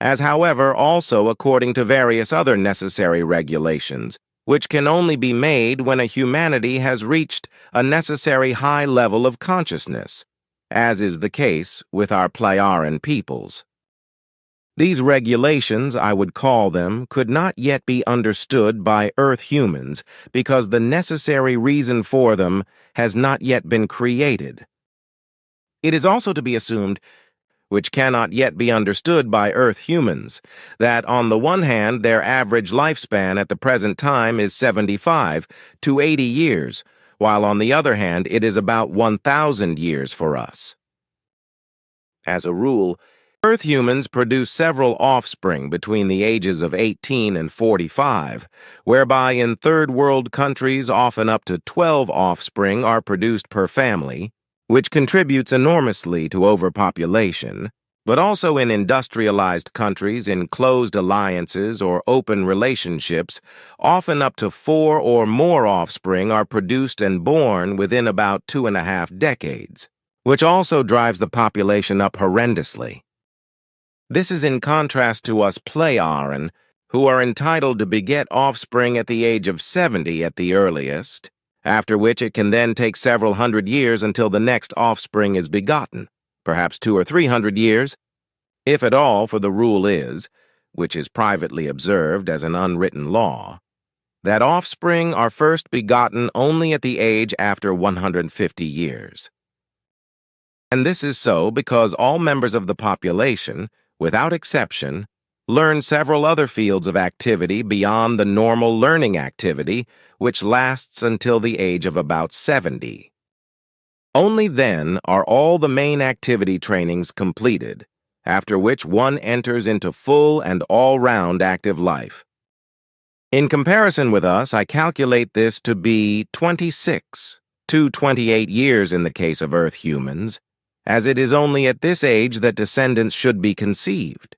as however also according to various other necessary regulations, which can only be made when a humanity has reached a necessary high level of consciousness, as is the case with our Plejaren peoples. These regulations, I would call them, could not yet be understood by Earth humans because the necessary reason for them has not yet been created. It is also to be assumed, which cannot yet be understood by Earth humans, that on the one hand their average lifespan at the present time is 75 to 80 years, while on the other hand it is about 1,000 years for us. As a rule, Earth humans produce several offspring between the ages of 18 and 45, whereby in third world countries often up to 12 offspring are produced per family, which contributes enormously to overpopulation, but also in industrialized countries in closed alliances or open relationships, often up to 4 or more offspring are produced and born within about 2.5 decades, which also drives the population up horrendously. This is in contrast to us Plejaren, who are entitled to beget offspring at the age of 70 at the earliest, after which it can then take several hundred years until the next offspring is begotten, perhaps 200 or 300 years, if at all, for the rule is, which is privately observed as an unwritten law, that offspring are first begotten only at the age after 150 years. And this is so because all members of the population, without exception, learn several other fields of activity beyond the normal learning activity, which lasts until the age of about 70. Only then are all the main activity trainings completed, after which one enters into full and all-round active life. In comparison with us, I calculate this to be 26 to 28 years in the case of Earth humans, as it is only at this age that descendants should be conceived.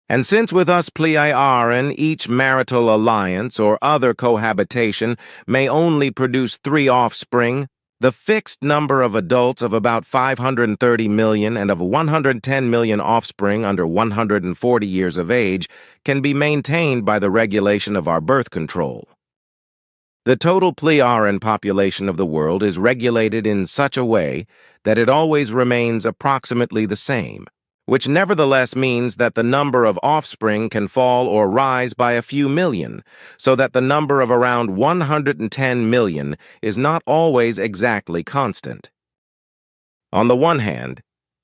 And since with us Plejaren each marital alliance or other cohabitation may only produce 3 offspring, the fixed number of adults of about 530 million and of 110 million offspring under 140 years of age can be maintained by the regulation of our birth control. The total Plejaren population of the world is regulated in such a way that it always remains approximately the same, which nevertheless means that the number of offspring can fall or rise by a few million, so that the number of around 110 million is not always exactly constant. On the one hand,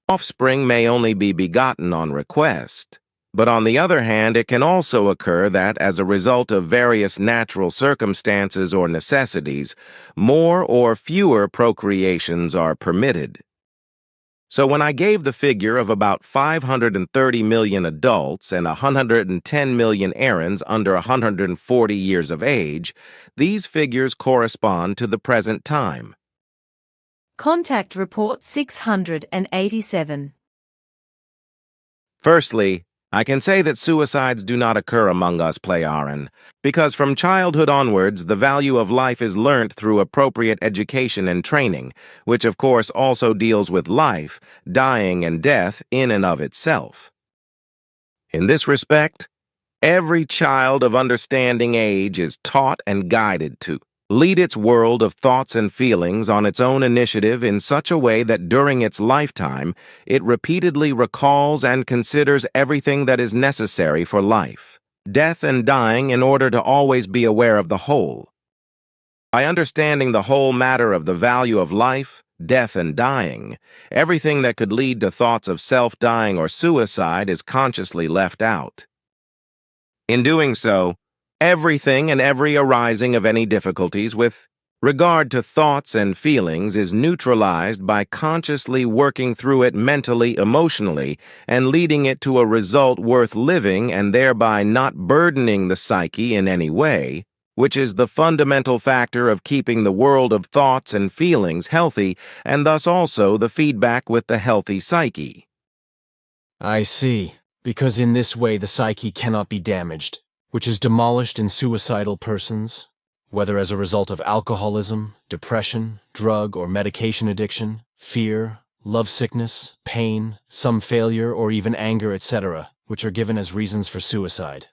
offspring may only be begotten on request, But on the other hand, it can also occur that, as a result of various natural circumstances or necessities, more or fewer procreations are permitted. So when I gave the figure of about 530 million adults and 110 million errands under 140 years of age, these figures correspond to the present time. Contact Report 687. Firstly, I can say that suicides do not occur among us Plejaren, because from childhood onwards the value of life is learnt through appropriate education and training, which of course also deals with life, dying and death in and of itself. In this respect, every child of understanding age is taught and guided to lead its world of thoughts and feelings on its own initiative in such a way that during its lifetime it repeatedly recalls and considers everything that is necessary for life, death and dying, in order to always be aware of the whole. By understanding the whole matter of the value of life, death and dying, everything that could lead to thoughts of self-dying or suicide is consciously left out. In doing so, everything and every arising of any difficulties with regard to thoughts and feelings is neutralized by consciously working through it mentally, emotionally, and leading it to a result worth living, and thereby not burdening the psyche in any way, which is the fundamental factor of keeping the world of thoughts and feelings healthy, and thus also the feedback with the healthy psyche. I see, because in this way the psyche cannot be damaged, which is demolished in suicidal persons, whether as a result of alcoholism, depression, drug or medication addiction, fear, lovesickness, pain, some failure, or even anger, etc., which are given as reasons for suicide.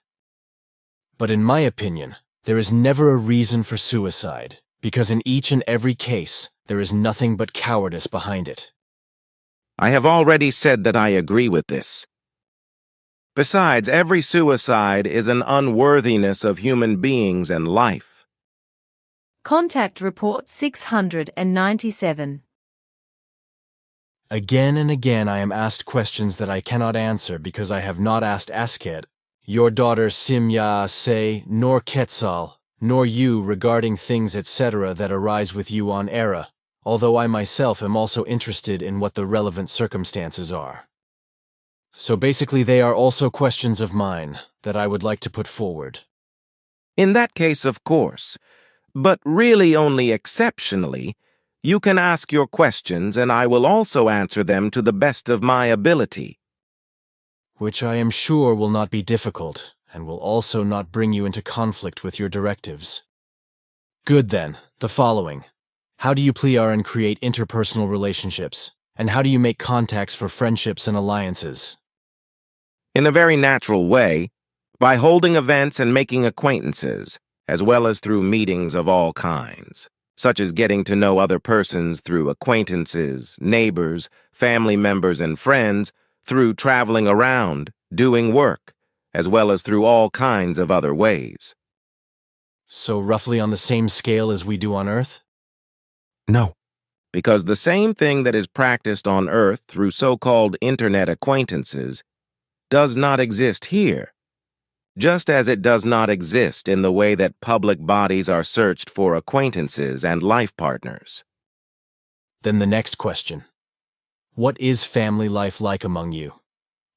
But in my opinion, there is never a reason for suicide, because in each and every case, there is nothing but cowardice behind it. I have already said that I agree with this. Besides, every suicide is an unworthiness of human beings and life. Contact Report 697. Again and again I am asked questions that I cannot answer because I have not asked Asket, your daughter Simya Se, nor Quetzal, nor you regarding things etc. that arise with you on Era, although I myself am also interested in what the relevant circumstances are. So basically they are also questions of mine that I would like to put forward. In that case, of course, but really only exceptionally, you can ask your questions and I will also answer them to the best of my ability. Which I am sure will not be difficult, and will also not bring you into conflict with your directives. Good then, the following. How do you Plejaren create interpersonal relationships, and how do you make contacts for friendships and alliances? In a very natural way, by holding events and making acquaintances, as well as through meetings of all kinds, such as getting to know other persons through acquaintances, neighbors, family members, and friends, through traveling around, doing work, as well as through all kinds of other ways. So roughly on the same scale as we do on Earth? No, because the same thing that is practiced on Earth through so-called internet acquaintances does not exist here, just as it does not exist in the way that public bodies are searched for acquaintances and life partners. Then the next question. What is family life like among you?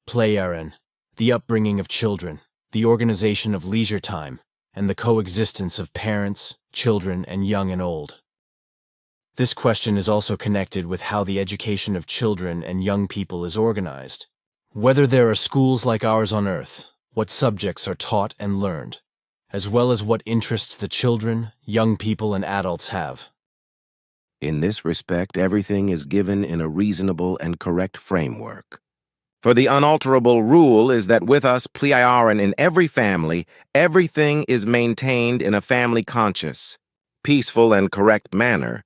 Plejaren, the upbringing of children, the organization of leisure time, and the coexistence of parents, children, and young and old. This question is also connected with how the education of children and young people is organized. Whether there are schools like ours on Earth, what subjects are taught and learned, as well as what interests the children, young people, and adults have. In this respect, everything is given in a reasonable and correct framework. For the unalterable rule is that with us Plejaren in every family, everything is maintained in a family-conscious, peaceful, and correct manner.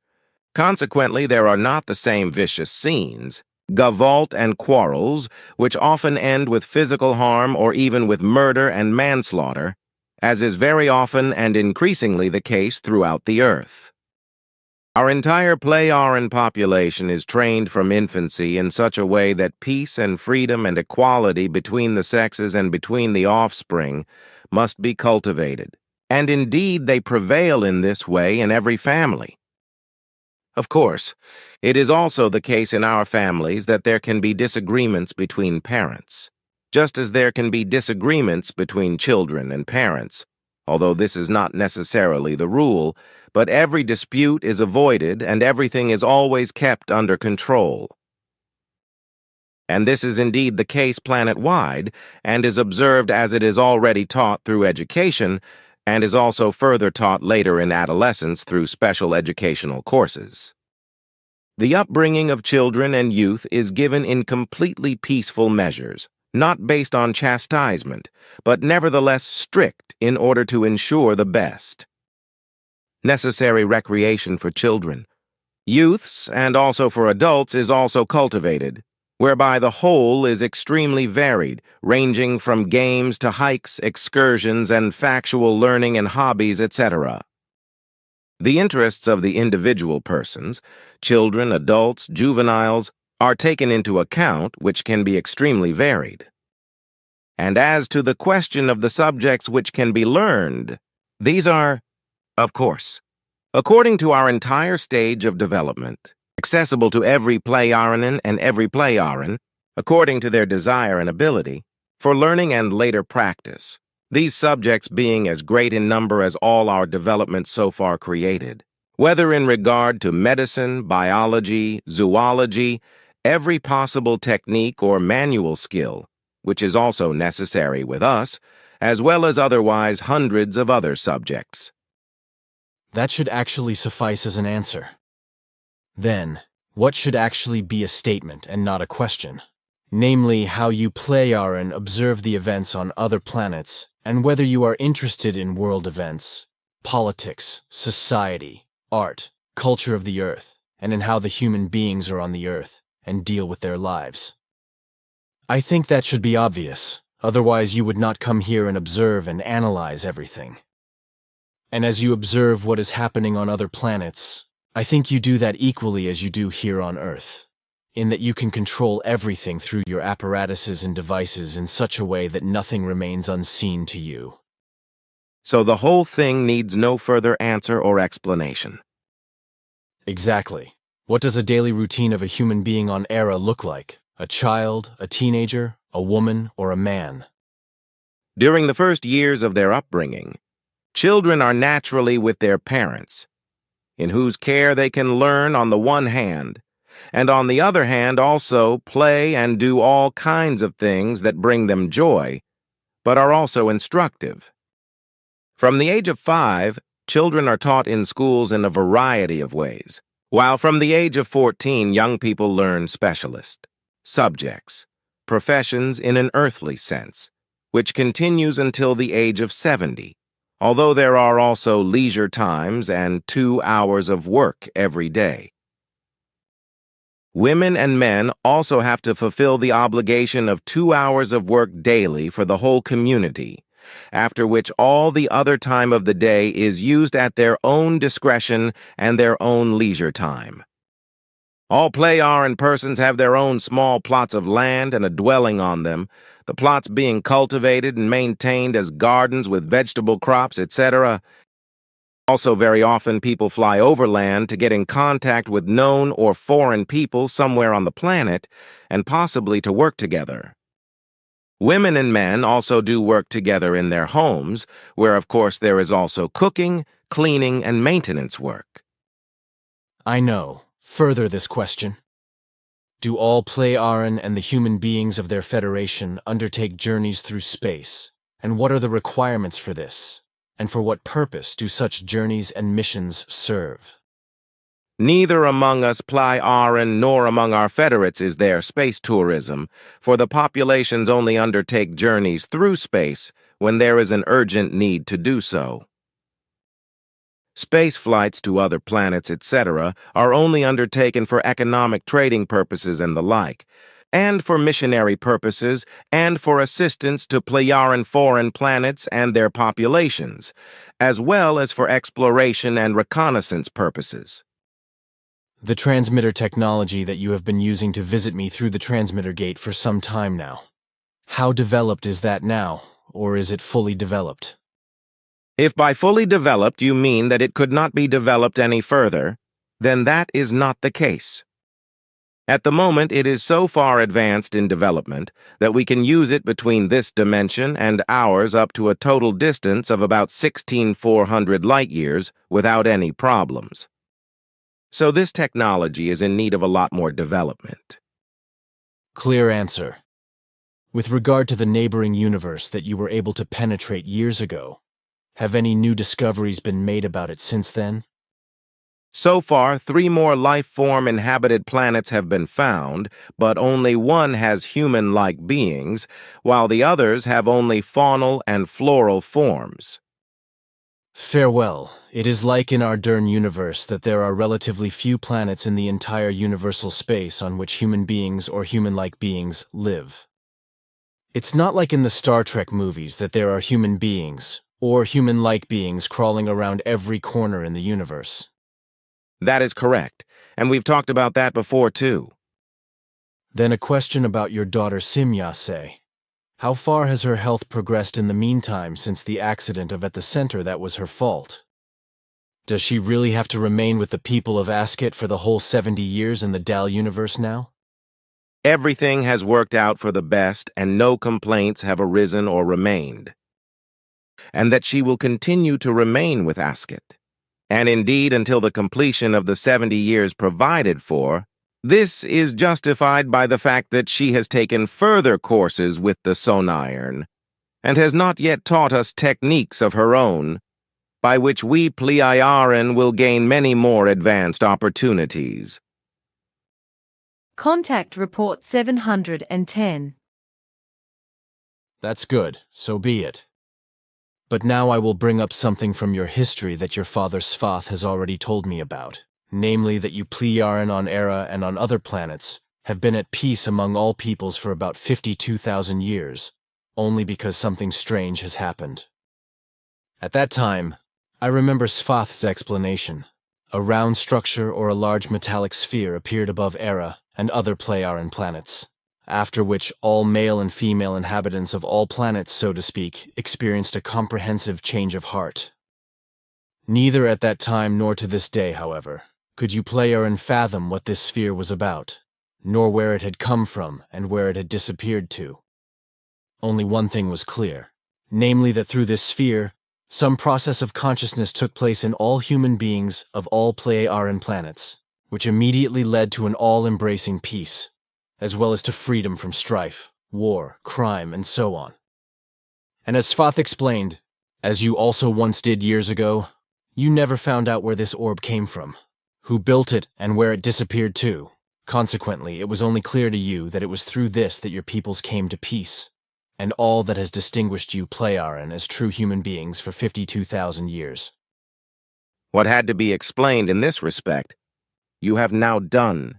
Consequently, there are not the same vicious scenes, gavolt and quarrels, which often end with physical harm or even with murder and manslaughter, as is very often and increasingly the case throughout the earth. Our entire Plejaren population is trained from infancy in such a way that peace and freedom and equality between the sexes and between the offspring must be cultivated. And indeed, they prevail in this way in every family. Of course, it is also the case in our families that there can be disagreements between parents, just as there can be disagreements between children and parents, although this is not necessarily the rule, but every dispute is avoided and everything is always kept under control. And this is indeed the case planet-wide, and is observed as it is already taught through education, and is also further taught later in adolescence through special educational courses. The upbringing of children and youth is given in completely peaceful measures, not based on chastisement, but nevertheless strict in order to ensure the best. Necessary recreation for children, youths, and also for adults is also cultivated, whereby the whole is extremely varied, ranging from games to hikes, excursions, and factual learning and hobbies, etc. The interests of the individual persons, children, adults, juveniles, are taken into account, which can be extremely varied. And as to the question of the subjects which can be learned, these are, of course, according to our entire stage of development, accessible to every Plejaren and every Plejaren, according to their desire and ability, for learning and later practice, these subjects being as great in number as all our development so far created, whether in regard to medicine, biology, zoology, every possible technique or manual skill, which is also necessary with us, as well as otherwise hundreds of other subjects. That should actually suffice as an answer. Then, what should actually be a statement and not a question? Namely, how you Plejaren observe the events on other planets, and whether you are interested in world events, politics, society, art, culture of the Earth, and in how the human beings are on the Earth and deal with their lives. I think that should be obvious, otherwise you would not come here and observe and analyze everything. And as you observe what is happening on other planets, I think you do that equally as you do here on Earth, in that you can control everything through your apparatuses and devices in such a way that nothing remains unseen to you. So the whole thing needs no further answer or explanation. Exactly. What does a daily routine of a human being on Era look like? A child, a teenager, a woman, or a man? During the first years of their upbringing, children are naturally with their parents, in whose care they can learn on the one hand, and on the other hand also play and do all kinds of things that bring them joy, but are also instructive. From the age of 5, children are taught in schools in a variety of ways, while from the age of 14, young people learn specialist subjects, professions in an earthly sense, which continues until the age of 70. Although there are also leisure times and 2 hours of work every day. Women and men also have to fulfill the obligation of 2 hours of work daily for the whole community, after which all the other time of the day is used at their own discretion and their own leisure time. All Plejaren persons have their own small plots of land and a dwelling on them, the plots being cultivated and maintained as gardens with vegetable crops, etc. Also, very often people fly overland to get in contact with known or foreign people somewhere on the planet, and possibly to work together. Women and men also do work together in their homes, where of course there is also cooking, cleaning, and maintenance work. I know. Further this question. Do all Plejaren and the human beings of their federation undertake journeys through space, and what are the requirements for this, and for what purpose do such journeys and missions serve? Neither among us Plejaren nor among our federates is there space tourism, for the populations only undertake journeys through space when there is an urgent need to do so. Space flights to other planets, etc., are only undertaken for economic trading purposes and the like, and for missionary purposes, and for assistance to Plejaren foreign planets and their populations, as well as for exploration and reconnaissance purposes. The transmitter technology that you have been using to visit me through the transmitter gate for some time now. How developed is that now, or is it fully developed? If by fully developed you mean that it could not be developed any further, then that is not the case. At the moment, it is so far advanced in development that we can use it between this dimension and ours up to a total distance of about 16,400 light-years without any problems. So this technology is in need of a lot more development. Clear answer. With regard to the neighboring universe that you were able to penetrate years ago, have any new discoveries been made about it since then? So far, 3 more life-form inhabited planets have been found, but only one has human-like beings, while the others have only faunal and floral forms. Farewell. It is like in our Dern universe that there are relatively few planets in the entire universal space on which human beings or human-like beings live. It's not like in the Star Trek movies that there are human beings or human-like beings crawling around every corner in the universe. That is correct, and we've talked about that before, too. Then a question about your daughter Simyase. How far has her health progressed in the meantime since the accident of at the center that was her fault? Does she really have to remain with the people of Asket for the whole 70 years in the Dal universe now? Everything has worked out for the best, and no complaints have arisen or remained. And that she will continue to remain with Asket. And indeed until the completion of the 70 years provided for. This is justified by the fact that she has taken further courses with the Plejaren, and has not yet taught us techniques of her own, by which we Plejaren will gain many more advanced opportunities. Contact Report 710. That's good, so be it. But now I will bring up something from your history that your father Svath has already told me about, namely that you Plejaren on Era and on other planets have been at peace among all peoples for about 52,000 years, only because something strange has happened. At that time, I remember Svath's explanation. A round structure or a large metallic sphere appeared above Era and other Plejaren planets, after which all male and female inhabitants of all planets, so to speak, experienced a comprehensive change of heart. Neither at that time nor to this day, however, could you Plejaren fathom what this sphere was about, nor where it had come from and where it had disappeared to. Only one thing was clear, namely that through this sphere, some process of consciousness took place in all human beings of all Plejaren planets, which immediately led to an all-embracing peace, as well as to freedom from strife, war, crime, and so on. And as Svath explained, as you also once did years ago, you never found out where this orb came from, who built it, and where it disappeared to. Consequently, it was only clear to you that it was through this that your peoples came to peace, and all that has distinguished you Plejaren as true human beings for 52,000 years. What had to be explained in this respect, you have now done.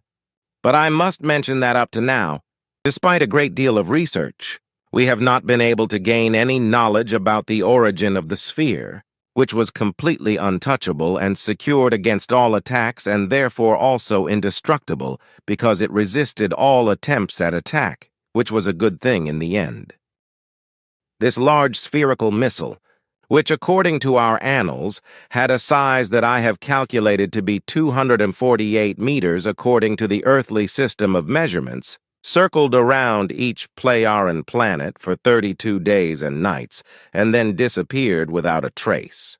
But I must mention that up to now, despite a great deal of research, we have not been able to gain any knowledge about the origin of the sphere, which was completely untouchable and secured against all attacks and therefore also indestructible because it resisted all attempts at attack, which was a good thing in the end. This large spherical missile, which according to our annals had a size that I have calculated to be 248 meters according to the earthly system of measurements, circled around each Plejaren planet for 32 days and nights, and then disappeared without a trace.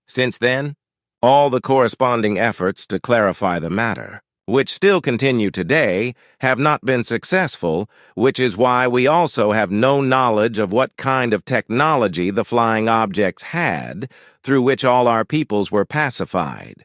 Since then, all the corresponding efforts to clarify the matter, which still continue today, have not been successful, which is why we also have no knowledge of what kind of technology the flying objects had, through which all our peoples were pacified.